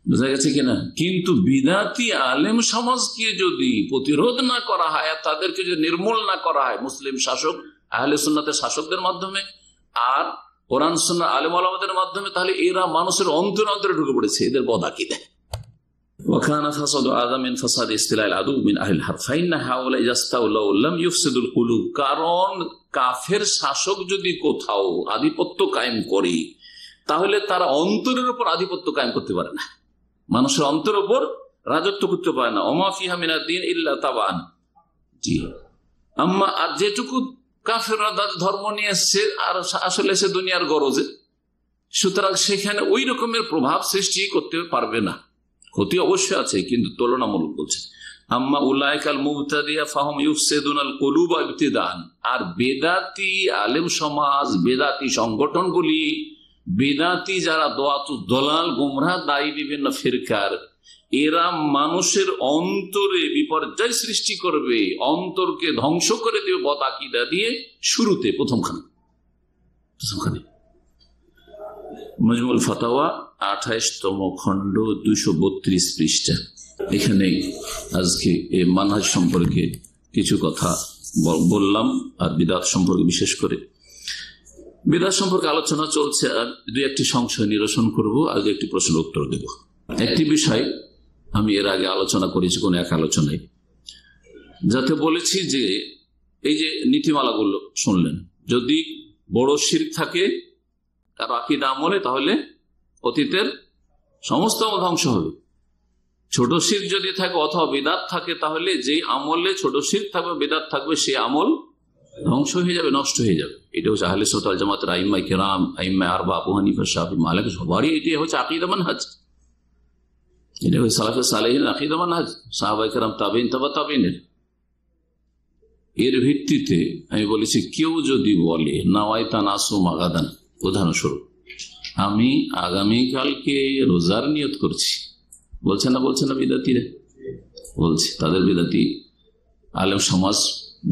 বোঝা গেছে কিনা? কিন্তু বিদাতি আলেম সমাজকে যদি প্রতিরোধ না করা হয়, তাদেরকে যদি নির্মূল না করা হয় মুসলিম শাসক আহলে সুন্নাতের শাসকদের মাধ্যমে আর কোরআন সুন্নাহ আলেম ওলামাদের মাধ্যমে, তাহলে এরা মানুষের অন্তরে অন্তরে ঢুকে পড়েছে, এদের বদ আকীদা। وكان فساد اعظم من فساد استيلاء العدو من اهل الحرب فان هؤلاء يستولوا لم يفسدوا القلوب। কারণ কাফের শাসক যদি কোথাও আধিপত্য কায়েম করে তাহলে তারা অন্তরের উপর আধিপত্য কায়েম করতে পারে না, মানুষের অন্তরের উপর রাজত্ব করতে পারে না। ওমা ফিহা মিনাদ-দীন ইল্লা তাবান। জি, আম্মা আর যেটুকু কাফেররা ধর্ম নিয়ে এসছে আর আসলে সে দুনিয়ার গরজে, সুতরাং সেখানে ওই রকমের প্রভাব সৃষ্টি করতে পারবে না। ক্ষতি অবশ্যই আছে কিন্তু তুলনামূলক বলছে। আম্মা উলাইকাল মুবতাদিয়া ফাহুম ইউফসিদুনাল কুলুবা ইবতিদান। আর বেদাতি আলেম সমাজ, বেদাতি সংগঠনগুলি, বেদাতি যারা দলাল গুমরাহ দায়ী বিভিন্ন ফিরকার, এরা মানুষের অন্তরে বিপর্যয় সৃষ্টি করবে, অন্তরকে ধ্বংস করে দেবে বদ আকীদা দিয়ে। শুরুতে প্রথমখানে মজমুল ফাতাওয়া 28তম খণ্ড 232 পৃষ্ঠা। এখানে আজকে এই মানহাজ সম্পর্কে কিছু কথা বললাম, আর বিদআত সম্পর্কে বিশেষ করে বিদআত সম্পর্কে আলোচনা চলছে। আর দুই একটি সংশয় নিরসন করব, আগে একটি প্রশ্নের উত্তর দেব। একটি বিষয় আমি এর আগে আলোচনা করেছি কোন এক আলোচনায়, যাতে বলেছি যে এই যে নীতিমালাগুলো শুনলেন, যদি বড় শিরক থাকে তার আকীদা আমলে, তাহলে অতীতের সমস্ত ধ্বংস হবে। ছোট শিরক যদি থাকে অথবা বিদআত থাকে, তাহলে যে আমলে ছোট শিরক থাকবে, বিদআত থাকবে, সে আমল ধ্বংস হয়ে যাবে, নষ্ট হয়ে যাবে। এটা হচ্ছে আহলে সুন্নাত ওয়াল জামাতের আইম্মায়ে কিরাম, আইম্মায়ে আরবা, আবু হানিফা, শাফিঈ, মালিক, সবারই এটি হচ্ছে আকীদা মানহাজ। এটা হচ্ছে সালাফে সালেহিনের আকীদা মানহাজ, সাহাবায়ে কেরাম, তাবেঈন, তাবা তাবেঈনের। এর ভিত্তিতে আমি বলেছি, কেউ যদি বলে নাওয়াইতা নাসুম গাদান, উদাহরণস্বরূপ আমি আগামীকালকে রোজার নিয়ত করছি, বলছে না বিদাতিরা? বলছে। তাদের বিদাতি আলেম সমাজ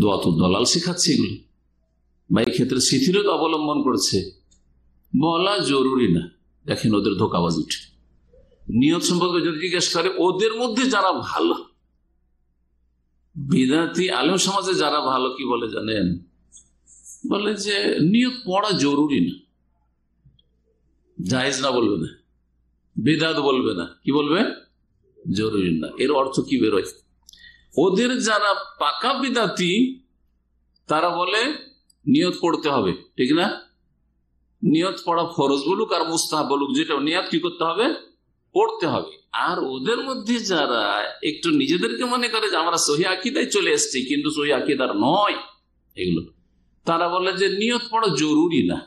দোয়াতুদ দলাল শেখাচ্ছে এগুলো, বা এই ক্ষেত্রে শিথিলতা অবলম্বন করছে। বলা জরুরি না। দেখেন ওদের ধোঁকাবাজ উঠে। নিয়ত সম্পর্কে যদি জিজ্ঞেস করে, ওদের মধ্যে যারা ভালো বিদাতি আলেম সমাজে যারা ভালো, কি বলে জানেন? বলে যে নিয়ত পড়া জরুরি না, জায়েজ না বলবে না, বিদআত বলবে না, কি বলবে? জরুরি না। এর অর্থ কি বেরোয়? ওদের যারা পাকা বিদআতি তারা বলে নিয়ত পড়তে হবে, ঠিক না? নিয়ত পড়া ফরজ বলুক আর মুস্তাহাব বলুক, যেটা নিয়ত কি করতে হবে? পড়তে হবে। আর ওদের মধ্যে যারা একটু নিজেদেরকে মনে করে যে আমরা সহিহ আকীদায় চলে এসেছি, কিন্তু সহিহ আকীদার নয় এগুলো, তারা বলে যে নিয়ত পড়া জরুরি না।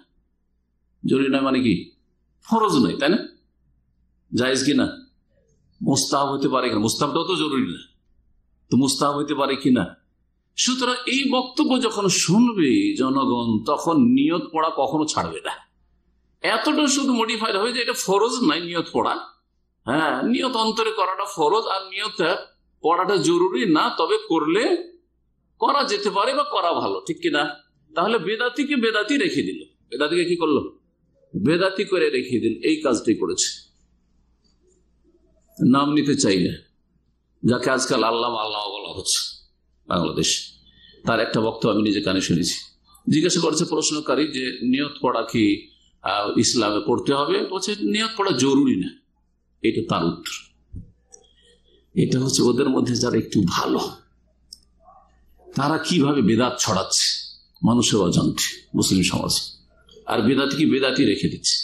জরুরি নয় মানে কি? ফরজ নয়, তাই না? জায়েজ কিনা? মুস্তাহাব হতে পারে কিনা? মুস্তাহাবটাও তো জরুরি না, তো মুস্তাহাব হতে পারে কিনা? সুতরাং এই বক্তব্য যখন শুনবে জনগণ, তখন নিয়ত পড়া কখনো ছাড়বে না। এতটা শুধু মডিফাইড হবে যে এটা ফরজ নাই নিয়ত পড়া। হ্যাঁ, নিয়ত অন্তরে করাটা ফরজ, আর নিয়ত পড়াটা জরুরি না, তবে করলে করা যেতে পারে বা করা ভালো, ঠিক কিনা? তাহলে বেদাতিকে বেদাতি রেখে দিল, বেদাতিকে কি করলো? বেদাতি করে রেখে দিল। এই কাজটাই করেছে। নাম নিতে চাই না, যাকে আজকাল আল্লামা বলা হচ্ছে বাংলাদেশ, তার একটা বক্তব্য আমি নিজে কানে শুনেছি। জিজ্ঞাসা করছে প্রশ্নকারী যে নিয়ত পড়া কি ইসলামে পড়তে হবে? বলছে নিয়ত পড়া জরুরি না। এটা তার উত্তর। এটা হচ্ছে ওদের মধ্যে যারা একটু ভালো, তারা কিভাবে বেদাত ছড়াচ্ছে মানুষের অজান্তে মুসলিম সমাজ, আর বেদাতিকে বেদাতি রেখে দিচ্ছে।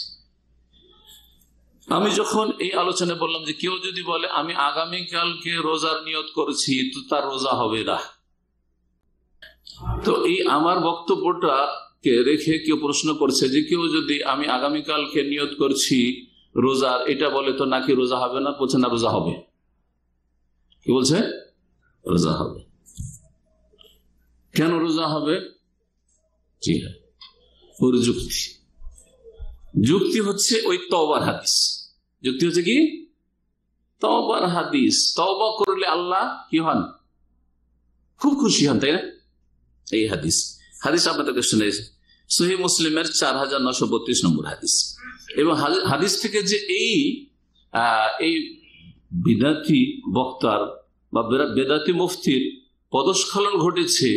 আমি যখন এই আলোচনায় বললাম যে কেউ যদি বলে আমি আগামীকালকে রোজার নিয়ত করেছি, তো তার রোজা হবে না, তো এই আমার বক্তব্যটাকে রেখে কেউ প্রশ্ন করছে যে কেউ যদি আমি আগামীকালকে নিয়ত করছি রোজার, এটা বলে তো নাকি রোজা হবে না? বলছে না, রোজা হবে। কি বলছে? রোজা হবে। কেন রোজা হবে? জি হ্যাঁ, ওর যুক্তি হচ্ছে ওই তওবার হাদিস। যুক্তি হচ্ছে কি? তওবার হাদিস। তওবা করলে আল্লাহ কি হন? খুব খুশি হন, তাই না? এই হাদিস আপনাদেরকে শুনেছি, সহিহ মুসলিমের 4932 নম্বর হাদিস। এবং হাদিস থেকে যে এই বিদাতি বক্তার বা বেদাতি মুফতির পদস্খলন ঘটেছে,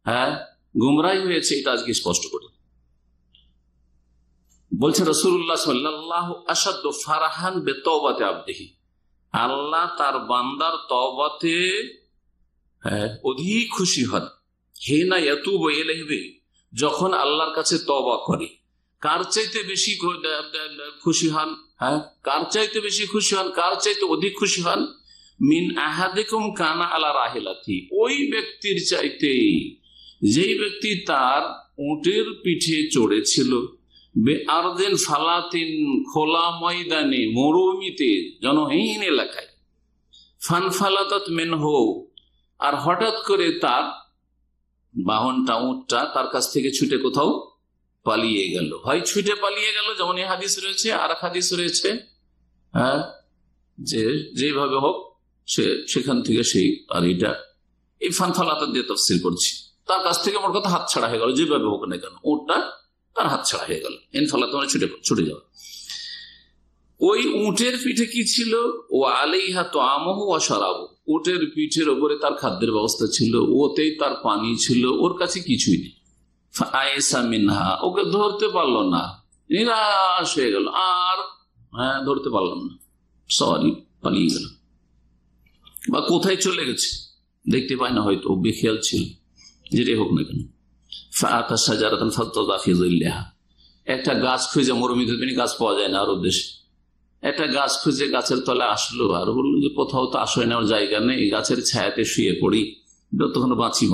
হ্যাঁ, গুমরাহি হয়েছে, এটা আজকে স্পষ্ট করে বলছে রাসূলুল্লাহ সাল্লাল্লাহু আশাদ্দু ফারাহান বিতওবাতি আবদিহি। আল্লাহ তার বান্দার তওবাতে অধিক খুশি হন। হিনা ইয়াতুবু ইলাইহি, যখন আল্লাহর কাছে তওবা করে। কার চাইতে বেশি খুশি হন? হ্যাঁ, কার চাইতে বেশি খুশি হন, কার চাইতে অধিক খুশি হন? মিন আহাদিকুম কানা আলা রাহিলাতি, ওই ব্যক্তির চাইতে যেই ব্যক্তি তার উটের পিঠে চড়েছিল, বেআরদিন ফালাতিন, খোলা ময়দানে, মরুভূমিতে, জনহীন এলাকায়, ফানফালাতাত মিনহু, আর হঠাৎ করে তার বাহনটা, উটটা তার কাছ থেকে ছুটে কোথাও পালিয়ে গেল। হয় ছুটে পালিয়ে গেল, যেমন এই হাদিস রয়েছে, আর এক হাদিস রয়েছে, হ্যাঁ, যে যেভাবে হোক সে সেখান থেকে সেই, আর এটা এই ফানফালাতা দিয়ে তাফসীর করছি, তার কাছ থেকে আমার কথা হাত ছাড়া হয়ে গেল, যেভাবে হোক না কেন উটটা তার হাত ছাড়া হয়ে গেল। ইনফালাতা মানে ছুটে যাওয়া। ওই উটের পিঠে কি ছিল? ও আলাইহা তাআমুহু ওয়া শারাবু, উটের পিঠের ওপরে তার খাদ্যের ব্যবস্থা ছিল, ওতেই তার পানি ছিল, ওর কাছে কিছুই নেই। ফাআইসা মিনহা, ওকে ধরতে পারলো না, নিরাশ হয়ে গেল, আর ধরতে পারলাম না, সরি, পালিয়ে গেল, বা কোথায় চলে গেছে দেখতে পায় না, হয়তো বেখেয়াল ছিল, যেটাই হোক না কেন। ফাআতা শাজারাতান ফাতাযা ফি যিল্লিহা, একটা গাছ খুঁজে, মরুভূমিতে গাছ পাওয়া যায় না আরব দেশে, একটা গাছ খুঁজে গাছের তলে আসলো, আর বললো যে কোথাও তো আশ্রয় নেওয়ার জায়গা নেই, গাছের ছায়াতে শুয়ে পড়ি, যতক্ষণ বাঁচি।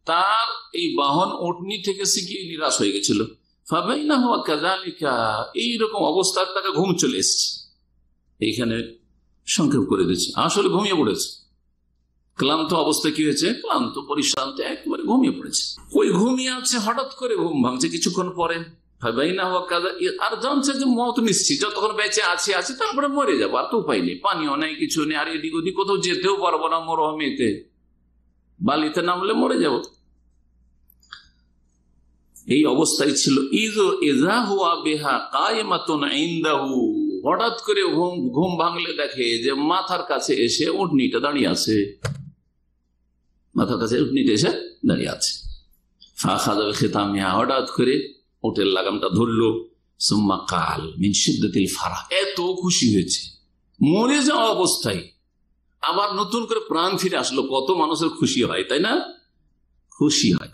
তার এই বাহন উটনি থেকে শিখিয়ে নিরাশ হয়ে গেছিল। এইরকম অবস্থা, তাকে ঘুম চলে এসছে। এইখানে সংক্ষেপ করে দিচ্ছে, আসলে ঘুমিয়ে পড়েছে, ক্লান্ত অবস্থায় কি হয়েছে, ক্লান্ত পরিশ্রান্ত, একেবারে ঘুমিয়ে পড়েছে। ওই ঘুমিয়ে আছে, হঠাৎ করে ঘুম ভাঙছে কিছুক্ষণ পরে, আর জানছে যে মত নিশ্চিত, যতক্ষণ বেঁচে আছে তারপরে মরে যাবো, আর তো উপায় নেই, পানিও নেই, কিছু নেই, আর এদিক ওদিক কোথাও যেতেও পারবো না, মরুভূমিতে বালিতে নামলে মরে যাব, এই অবস্থায় ছিল। হঠাৎ করে ঘুম ভাঙলে দেখে যে মাথার কাছে এসে উটনিটা দাঁড়িয়ে আছে, মাথার কাছে উটনিটা এসে দাঁড়িয়ে আছে। হঠাৎ করে উটের লাগামটা ধরলো, সুম্মা কাল মিন শিদ্দাতিল ফারাহ, এত খুশি হয়েছে, মরে যাওয়া অবস্থায় আবার নতুন করে প্রাণ ফিরে আসলো। কত মানুষের খুশি হয়, তাই না? খুশি হয়,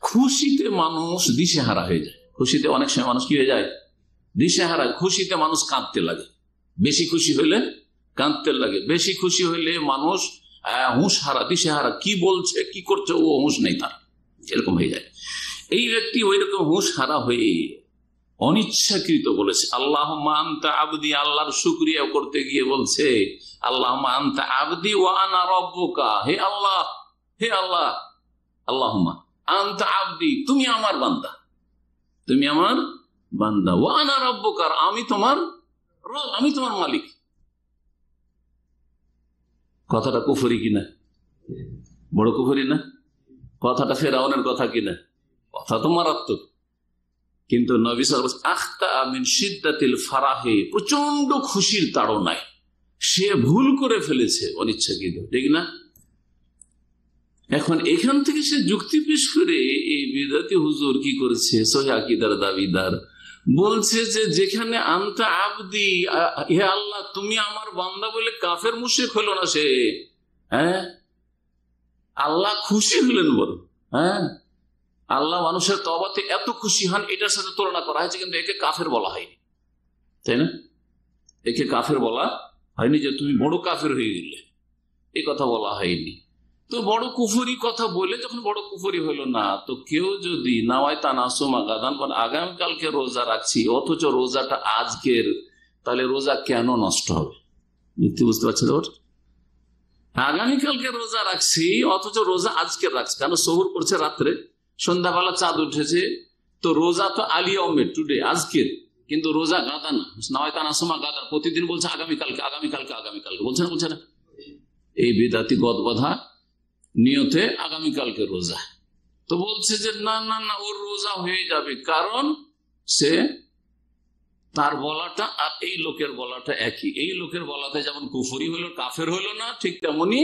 খুশিতে মানুষ দিশেহারা হয়ে যায়, খুশিতে অনেক সময় মানুষ কি হয়ে যায়, দিশেহারা। খুশিতে মানুষ কাঁদতে লাগে, বেশি খুশি হইলে কাঁদতে লাগে, বেশি খুশি হইলে মানুষ হুঁশ হারা, দিশেহারা, কি বলছে কি করছে ও হুঁশ নেই তার, এরকম হয়ে যায়। এই ব্যক্তি ওই রকম হুঁশ হারা হয়ে অনিচ্ছাকৃত বলেছে আল্লাহুম্মা আনতা আবদি, আল্লাহর শুকরিয়া করতে গিয়ে বলছে আল্লাহুম্মা আনতা আবদি ওয়া আনা রাব্বুকা, হে আল্লাহ, হে আল্লাহ, আল্লাহুম্মা আনতা আবদি, তুমি আমার বান্দা, তুমি আমার বান্দা, ওয়া আনা রাব্বুকা, আমি তোমার রব, আমি তোমার মালিক। কথাটা কুফরি কিনা? বড় কুফরি না? কথাটা ফেরাউনের কথা কিনা? কথা তো মারাত্মক। কিন্তু নবী সাল্লাল্লাহু আলাইহি ওয়াসাল্লাম আখতা মিন শিদ্দাতিল ফারাহে, প্রচন্ড খুশির তাড়নায় সে ভুল করে ফেলেছে অনিচ্ছাকৃত, ঠিক না? এখন এখান থেকে সে যুক্তি পেশ করে এই বিদাতি হুজুর কি করেছে, সহিহ আকীদার দাবিদার বলছে যে যেখানে আনতা আবদি, হে আল্লাহ তুমি আমার বান্দা বলে কাফের মুশরিক হলো না সে, হ্যাঁ, আল্লাহ খুশি হলেন বল, হ্যাঁ, আল্লাহ মানুষের তওবাতে এত খুশি হন, এটার সাথে তুলনা করা হয়েছে, কিন্তু একে কাফের বলা হয়নি, তাই না? একে কাফের বলা হয়নি যে তুমি বড় কাফের হয়ে গেলে, এই কথা বলা হয়নি। তো বড় কুফরি কথা বলে যখন বড় কুফরি হলো না, তো কেউ যদি নাওয়াই তানাসুমা গাদান, আগামীকালকে রোজা রাখছি অথচ রোজাটা আজকের, তাহলে রোজা কেন নষ্ট হবে? বুঝতে পারছো? আগামীকালকে রোজা রাখছি অথচ রোজা আজকের রাখছি, কেন? সহুর করছে রাত্রে, সন্ধ্যাবেলা চাঁদ উঠেছে, তো রোজা তো আলিয়মের, টুডে, আজকের, কিন্তু রোজা গাদা না, নাওয়াই তানাসুমা গাদা, প্রতিদিন বলছে আগামীকালকে, আগামীকালকে, আগামীকালকে, বলছে না? এই বিদাতি গদবাধা নিয়তে আগামীকালকে রোজা, তো বলছে যে না না না, ওর রোজা হয়ে যাবে, কারণ সে, তার বলাটা আর এই লোকের বলাটা একই। এই লোকের বলাতে যেমন কুফরি হলো, কাফের হলো না, ঠিক তেমনি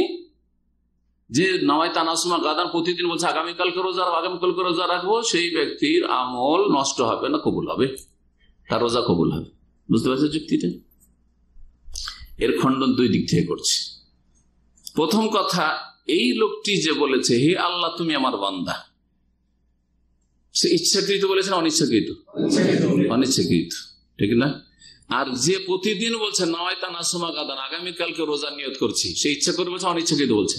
যে নাওয়াই তানাসুমা গাদার প্রতিদিন বলছে আগামীকালকে রোজা, আগামীকালকে রোজা রাখবো, সেই ব্যক্তির আমল নষ্ট হবে না, কবুল হবে, তার রোজা কবুল হবে। বুঝতে পারছো যুক্তিটা? এর খণ্ডন দুই দিক থেকে করছে। প্রথম কথা, এই লোকটি যে বলেছে হে আল্লাহ তুমি আমার বান্দা, সে ইচ্ছাকৃত বলেছেন অনিচ্ছাকৃত? অনিচ্ছাকৃত, ঠিক না? আর যে প্রতিদিন বলছে নওয়াইতা নাসুমা গাদান, আগামীকালকে রোজা নিয়ত করছি, সে ইচ্ছা করে বলছে অনিচ্ছাকৃত বলছে?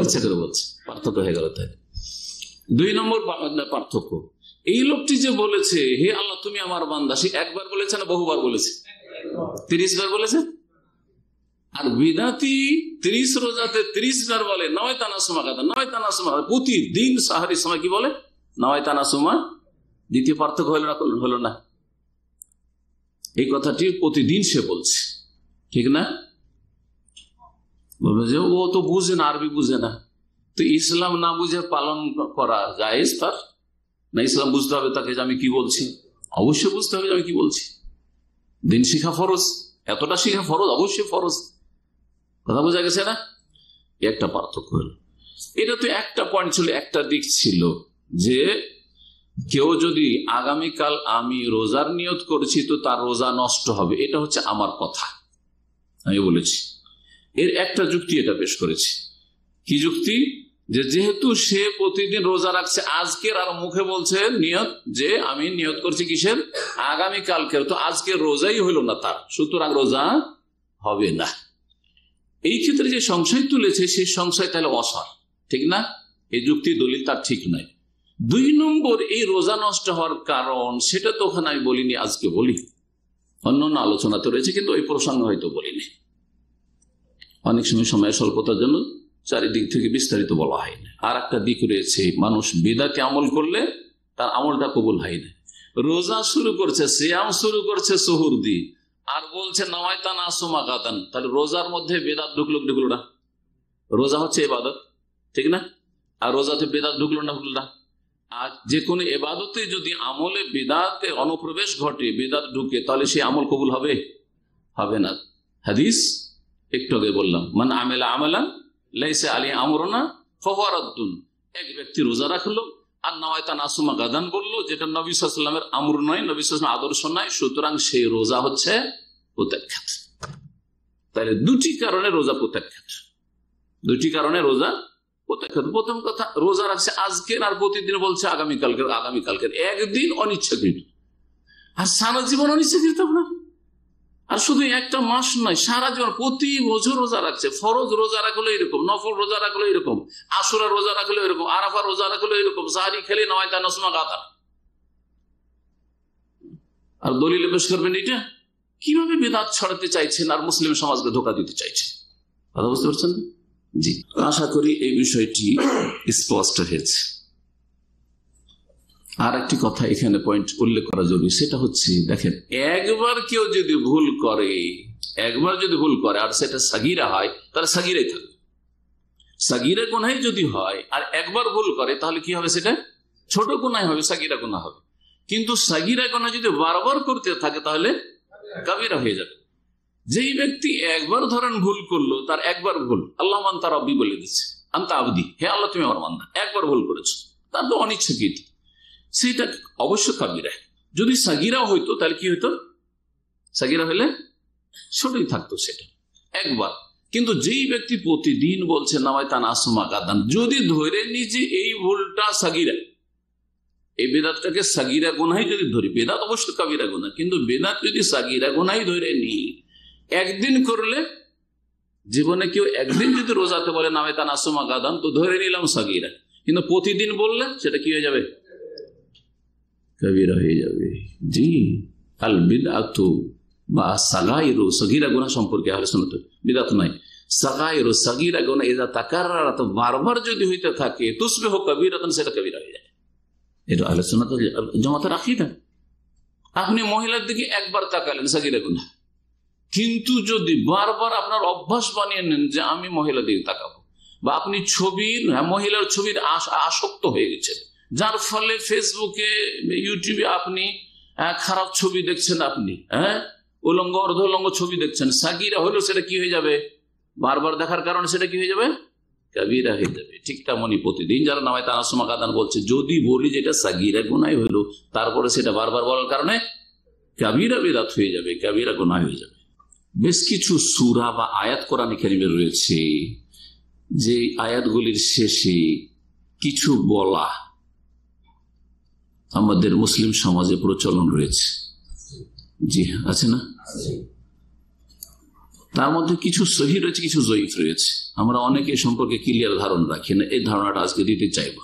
ইচ্ছা করে বলছে। পার্থক্য হয়ে গেল। তাই 2 নম্বর পার্থক্য, এই লোকটি যে বলেছে হে আল্লাহ তুমি আমার বান্দা, সে একবার বলেছে না বহুবার বলেছে? 30 বার বলেছে। আর বিদাতি 30 রোজাতে 30 বার বলে নওয়াইতা নাসুমা গাদান, নওয়াইতা নাসুমা, প্রতিদিন সাহারির সময় কি বলে? নওয়াইতা নাসুমা। দ্বিতীয় পার্থক্য হলো না? এই কথাটি প্রতিদিন সে বলছে, ঠিক না? বলবে যে ও তো বুঝে না, আরবি বুঝে না। তো ইসলাম না বুঝে পালন করা জায়েজ তার না? ইসলাম বুঝতে হবে তাকে যে আমি কি বলছি? অবশ্যই বুঝতে হবে যে আমি কি বলছি। দিন শিখা ফরজ, এতটা শিখা ফরজ, অবশ্যই ফরজ। কথা বোঝা গেছে না? একটা পার্থক্য হলো। এটা তো একটা পয়েন্ট ছিল, একটা দিক ছিল যে কেউ যদি আগামীকাল আমি রোজার নিয়ত করেছি তো তার রোজা নষ্ট হবে, এটা হচ্ছে আমার কথা, আমি বলেছি। এর একটা যুক্তি এটা পেশ করেছি। কি যুক্তি? যে যেহেতু সে প্রতিদিন রোজা রাখছে আজকের, আর মুখে বলছে নিয়ত যে আমি নিয়ত করছি কিসের? আগামীকালকের, তো আজকে রোজাই হইল না তার, সুতরাং রোজা হবে না। এই ক্ষেত্রে যে সংশয় তুলেছে সেই সংশয় তাহলে অসার, ঠিক না? এই যুক্তি দলিল তার ঠিক নয়। 2 নম্বর, এই রোজা নষ্ট হওয়ার কারণ সেটা তো ওখানে আমি বলিনি, আজকে বলি। অন্য আলোচনা তো রয়েছে, কিন্তু ওই প্রসঙ্গ হয়তো বলিনি। অনেক সময় সময়ের স্বল্পতার জন্য চারিদিক থেকে বিস্তারিত বলা হয় না। আর একটা দিক রয়েছে, মানুষ বিদাতে আমল করলে তার আমলটা কবুল হয় না। রোজা শুরু করছে, সিয়াম শুরু করছে সুহুর দিয়ে, আর বলছে নওয়াইতা নাসুমা গাদান, তাহলে রোজার মধ্যে বেদাত ঢুকলো না? রোজা হচ্ছে ইবাদত, ঠিক না? আর রোজাতে বেদাত ঢুকলো না? আর যে কোনো ইবাদতে যদি আমলে বেদাতে অনুপ্রবেশ ঘটে, বেদাত ঢুকে, তাহলে সেই আমল কবুল হবে না। হাদিস একটু আগে বললাম, মান আমেলা আমালান লাইসা আলাইহি আমরুনা ফাহুয়া রাদ্দুন। এক ব্যক্তি রোজা রাখলো আর নওয়াইতা নাসুমা গাদান বললো, যেটা নবী সাল্লাল্লাহু আলাইহি ওয়াসাল্লামের আমর নয়, নবী সাল্লাল্লাহু আলাইহি ওয়াসাল্লামের আদর্শ নয়, সুতরাং সেই রোজা হচ্ছে প্রত্যাখ্যাত। তাহলে 2টি কারণে রোজা প্রত্যাখ্যাত, 2টি কারণে রোজা প্রত্যাখ্যাত। প্রথম কথা, রোজা রাখছে আজকের আর প্রতিদিন বলছে আগামীকালকের, একদিন অনিচ্ছাকৃত, আর সারা জীবন অনিচ্ছাকৃত আপনার। আর শুধু একটা মাস নয়, সারা জীবন, প্রতি বছর রোজা রাখছে। ফরজ রোজা রাখলো এরকম, নফল রোজা রাখলো এরকম, আশুরা রোজা রাখলো এরকম, আরাফা রোজা রাখলো এরকম, সাহারি খেলে নওয়াইতা নাসুমা গাদান। আর দলিলে পেশ করবেন এটা কিভাবে বেদাত ছড়াতে চাইছেন আর মুসলিম সমাজকে ধোঁকা দিতে চাইছেন। কথা বুঝতে পারছেন? জি, আশা করি এই বিষয়টি স্পষ্ট হয়েছে। আর একটি কথা এখানে পয়েন্ট উল্লেখ করা জরুরি, সেটা হচ্ছে দেখেন, একবার কেউ যদি ভুল করে আর সেটা সাগীরা হয়, তাহলে সাগীরাই থাকবে। সাগীরা গুনাহ যদি হয় আর একবার ভুল করে, তাহলে কি হবে? সেটা ছোট গুনাহ হবে, সাগীরা গুনাহ হবে। কিন্তু সাগীরা গুনাহ যদি বারবার করতে থাকে তাহলে কাবীরা হয়ে যাবে। যেই ব্যক্তি একবার ধরেন ভুল করলো, তার একবার ভুল, আল্লাহ আনতা রাব্বি বলে দিচ্ছে, আনতা আবদি, হে আল্লাহ তুমি আমার বান্দা, একবার ভুল করেছো, তার তো অনিচ্ছাকৃত, সেটা অবশ্য কাবীরা। যদি সাগীরা হইতো তাহলে কি হইতো? সাগীরা হলে ছোটই থাকতো সেটা একবার। কিন্তু যেই ব্যক্তি প্রতিদিন বলছে নওয়াইতা নাসুমা গাদান, যদি ধরে নিজে এই ভুলটা সাগীরা, এই বেদাতটাকে সাগীরা গুনাহই যদি ধরি, বেদাত অবশ্য কাবীরা গুনাহ, কিন্তু বেদাত যদি সাগীরা গুনাহই ধরে নি, একদিন করলে, জীবনে কেউ একদিন যদি রোজাতে বলে নওয়াইতা নাসুমা গাদান, তো ধরে নিলাম সাগীরা। কিন্তু প্রতিদিন বললে সেটা কি হয়ে যাবে? কাবীরা হয়ে যাবে। জি, আল বিদআতু বা সাগাইরু, সাগীরা গুনাহ সম্পর্কে আহলে সুন্নাত বিদআত নাই, সাগাইরু সাগীরা গুনাহ ইযা তাকাররারাত, বারবার যদি হইতে থাকে, তুসবিহু কাবীরাতান, সেটা কাবীরা হয়ে যায়। এটা আহলে সুন্নাত ওয়াল জামাতের আকীদা। আপনি মহিলার দিকে একবার তাকালেন, সাগীরা গুনাহ। কিন্তু যদি বারবার আপনার অভ্যাস বানিয়ে নেন যে আমি মহিলা দিকে তাকাবো, বা আপনি মহিলার ছবির আসক্ত হয়ে গেছেন, যার ফলে ফেসবুকে ইউটিউবে আপনি খারাপ ছবি দেখছেন, আপনি উলঙ্গ অর্ধলঙ্গ ছবি দেখছেন, সাগীরা হলো, সেটা কি হয়ে যাবে? বারবার দেখার কারণে সেটা কি হয়ে যাবে? কাবীরা হয়ে যাবে। ঠিক তেমনই প্রতিদিন যারা নওয়াইতা নাসুমা গাদান বলছে, যদি বলি যেটা সাগীরা গুনাহ হলো, তারপরে সেটা বারবার বলার কারণে কাবীরা বিদআত হয়ে যাবে, কাবীরা গুনাহ হয়ে যাবে। বেশ কিছু সূরা বা আয়াত কোরআনে কারীমে রয়েছে, যে আয়াতগুলির শেষে কিছু বলা আমাদের মুসলিম সমাজে প্রচলন রয়েছে। জি আছে না? তার মধ্যে কিছু সহিহ রয়েছে, কিছু জয়ীফ রয়েছে। আমরা অনেকে সম্পর্কে ক্লিয়ার ধারণা রাখি না, এই ধারণাটা আজকে দিতে চাইব।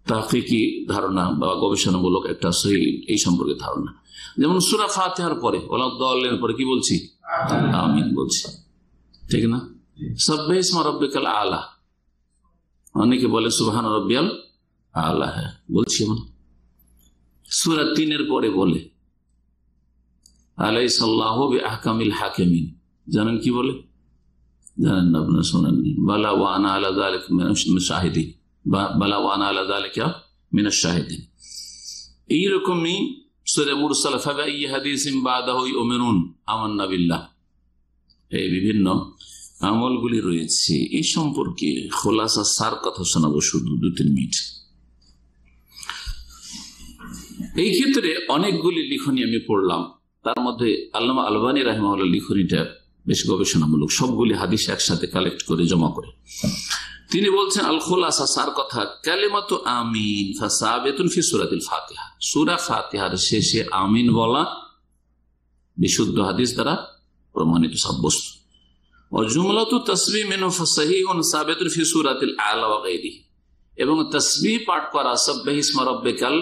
তাহকিকি ধারণা বা গবেষণামূলক একটা সহিহ এই সম্পর্কে ধারণা। যেমন সূরা ফাতিহার পরে ওয়ালাদ-দাল্লিনের পরে কি বলছি? আমিন বলছি, ঠিক না? সাব্বিহ ইসমা রাব্বিকাল আলা, অনেকে বলে সুবহান রাব্বিয়াল আলা, হ্যাঁ বলছি। সূরা 3 পরে বলে আলাইসাল্লাহু বিআহকামিল হাকিমিন, জানেন কি বলে? জানেন না? আপনারা শোনেননি? বালা ওয়া আনা আলা যালিকা মিনাশ শাহিদিন, বালা ওয়া আনা আলা যালিকা মিনাশ শাহিদিন। এইরকমই সূরা মুরসালা ফাবিআইয়ি হাদিসিন বাদাহু ইউমিনুন আমান্না বিল্লাহ, এই বিভিন্ন আমলগুলি রয়েছে। এই সম্পর্কে খোলাসা সার কথা শোনাবো শুধু 2-3 মিনিট। এই ক্ষেত্রে অনেকগুলি লিখনি আমি পড়লাম, তার মধ্যে আল্লামা আলবানী রাহিমাহুল্লাহ লিখনিটা বেশ গবেষণামূলক, সবগুলি হাদিস একসাথে কালেক্ট করে জমা করে। তিনি বলছেন আল খুলাসা সার কথা, কালিমাতু আমিন ফাসাবিতুন ফি সূরাতিল ফাতিহা, সূরা ফাতিহার শেষে আমিন বলা বিশুদ্ধ হাদিস দ্বারা প্রমাণিত সাব্যস্ত। ওয়া জুমলাতু তাসবিহ মিনহু ফাসাহিহুন সাবিতুন ফি সূরাতিল আলা ওয়া গায়রিহি, এবং তাসবিহ পাঠ করা সাব্বিহ ইসমা রাব্বিকাল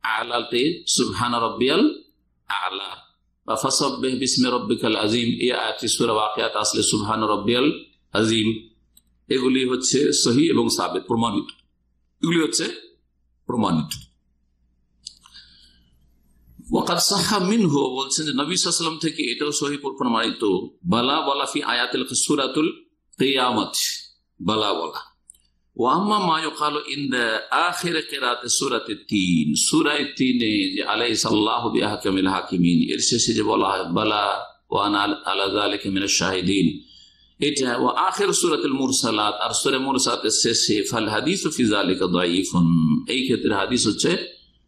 আলাতে সুবহান রাব্বিয়াল আলা বা ফাসাব্বিহ বিসমি রাব্বিকাল আযীম, এই আয়াতটি সূরা ওয়াকিয়াত আসলে সুবহান রাব্বিয়াল আযীম, এগুলি হচ্ছে সহিহ এবং সাবিত প্রমাণিত, এগুলি হচ্ছে প্রমাণিত। ওয়াকাদ সাহহা মিনহু, বলছেন যে নবী সাল্লাল্লাহু আলাইহি ওয়াসাল্লাম থেকে এটাও সহিহ প্রমাণিত, বালা ওয়ালা ফি আয়াতিল সূরাতুল কিয়ামত, বালা ওয়ালা। ওয়া আম্মা মা ইউকালু ইনদা আখির কিরাআতি সূরাতি 3, সূরা 3 যে আলাইসাল্লাহু বিআহকামিল হাকিমিন, এর শেষে যে বলা হয় বালা ওয়া আনা আলা যালিকা মিনাশ শাহিদিন, এটা ওয়া আখির সূরাতুল মুরসালাত, আর সূরা মুরসালাতের শেষে ফাল হাদিসু ফি যালিকা দাঈফুন, এই ক্ষেত্রে হাদিস হচ্ছে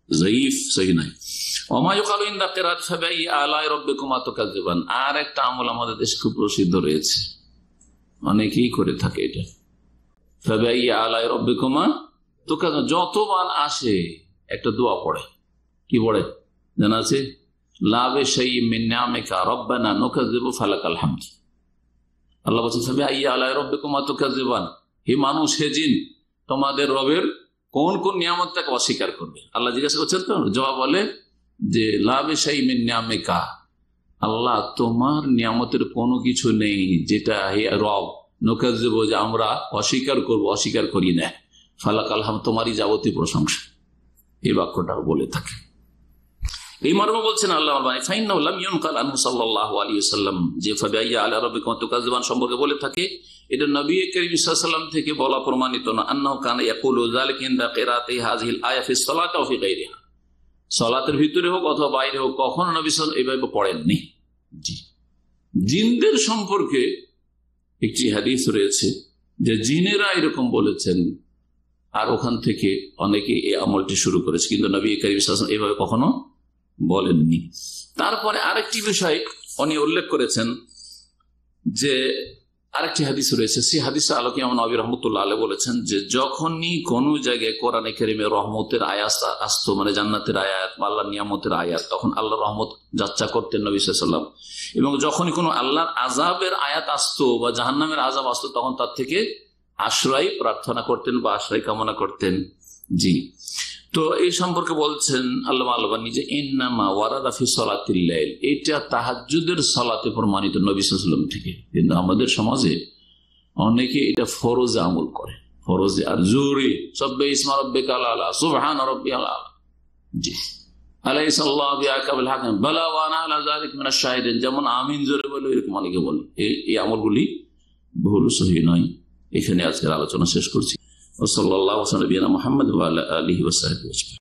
যঈফ, সহিহ নয়। ওয়া মা ইউকালু ইনদা কিরাআত ফাবিআইয়ি আলাই রাব্বিকুমা তুকাজ্জিবান, আর একটা আমল আমাদের দেশে খুব প্রসিদ্ধ রয়েছে, অনেকেই করে থাকে এটা, ফাবিআইয়ি আলাই রাব্বিকুমা তুকাজ্জিবান। যতবার আসে একটা দোয়া পড়ে, কি পড়ে জানা আছে? লা বিশাইইন মিন নিআমিকা রাব্বানা নুকাজ্জিবু ফালাকাল হামদ। আল্লাহ বলছেন ফাবিআইয়ি আলাই রাব্বিকুমা তুকাজ্জিবান, হে মানুষ, হে জিন, তোমাদের রবের কোন কোন নিয়ামতটাকে অস্বীকার করবে? আল্লাহ জিজ্ঞাসা করছেন, তো জবাব বলে যে লা বিশাইইন মিন নিআমিকা, আল্লাহ তোমার নিয়ামতের কোনো কিছু নেই যেটা হে রব নুকাজ্জিবু, যে আমরা অস্বীকার করব, অস্বীকার করি না, ফালাকাল হামদ, তোমারই যাবতীয় প্রশংসা, এই বাক্যটা বলে থাকে। এই মর্ম বলছেন আল্লাহ ফাইন্নাহু লাম ইউনকাল আনহু সাল্লাল্লাহু আলাইহি ওয়াসাল্লাম, যে ফাবিআইয়ি আলা রাব্বিকুমা তুকাজ্জিবান সম্পর্কে বলে থাকে, এটা নবী করিম সাল্লাল্লাহু আলাইহি ওয়াসাল্লাম থেকে বলা প্রমাণিত না। আন্নাহু কানা ইয়াকুলু যালিকা ইনদা কিরাআতি হাযিহিল আয়া ফিস সালাতি ওয়া ফি গায়রিহা, সালাতের ভিতরে হোক অথবা বাইরে হোক, কখনো নবী সাল্লাল্লাহু আলাইহি ওয়াসাল্লাম এইভাবে পড়েননি। জি, জিনদের সম্পর্কে একটি হাদিস রয়েছে যে জিনেরা এরকম বলেছেন, আর ওখান থেকে অনেকে এই আমলটি শুরু করেছে, কিন্তু নবী করিম সাল্লাল্লাহু আলাইহি ওয়াসাল্লাম এইভাবে কখনো বলেননি। তারপরে আরেকটি বিষয় উনি উল্লেখ করেছেন যে আরেকটি হাদিস রয়েছে, সেই হাদিসের আলোকে ইমাম নবী রাহমাতুল্লাহ আলাইহি বলেছেন যে যখনই কোন জায়গায় কোরআনে কারীমে রহমতের আয়াত আসতো, মানে জান্নাতের আয়াত বা আল্লাহর নিয়ামতের আয়াত, তখন আল্লাহর রহমত যাচ্ছা করতেন নবী সাল্লাল্লাহু আলাইহি ওয়াসাল্লাম, এবং যখনই কোনো আল্লাহর আযাবের আয়াত আসতো বা জাহান্নামের আযাব আসতো, তখন তার থেকে আশ্রয় প্রার্থনা করতেন বা আশ্রয় কামনা করতেন। জি, তো এই সম্পর্কে বলছেন আল্লামা আলবানী যে ইন্নামা ওয়ারাদা ফি সালাতিল লাইল, এটা তাহাজ্জুদের সালাতে প্রমাণিত নবী সাল্লাল্লাহু আলাইহি ওয়াসাল্লাম থেকে। কিন্তু আমাদের সমাজে অনেকে এটা ফরজে আমল করে, ফরজে আর জরুরি সাব্বিহ ইসমা রাব্বিকাল আলা সুবহান রাব্বিয়াল আলা। জি, আলাইসাল্লাহু বিআহকামিল হাকিম বালা ওয়া আনা আলা যালিকা মিনাশ শাহিদিন, যেমন আমিন জোরে বলে এরকম অনেকে বলে, এই আমলগুলি ভুল, সহিহ নয়। এখানে আজকের আলোচনা শেষ করছি। ওয়া সাল্লাল্লাহু আলা নবিয়িনা মুহাম্মদ ওয়া আলা আলিহি ওয়া সাহবিহি।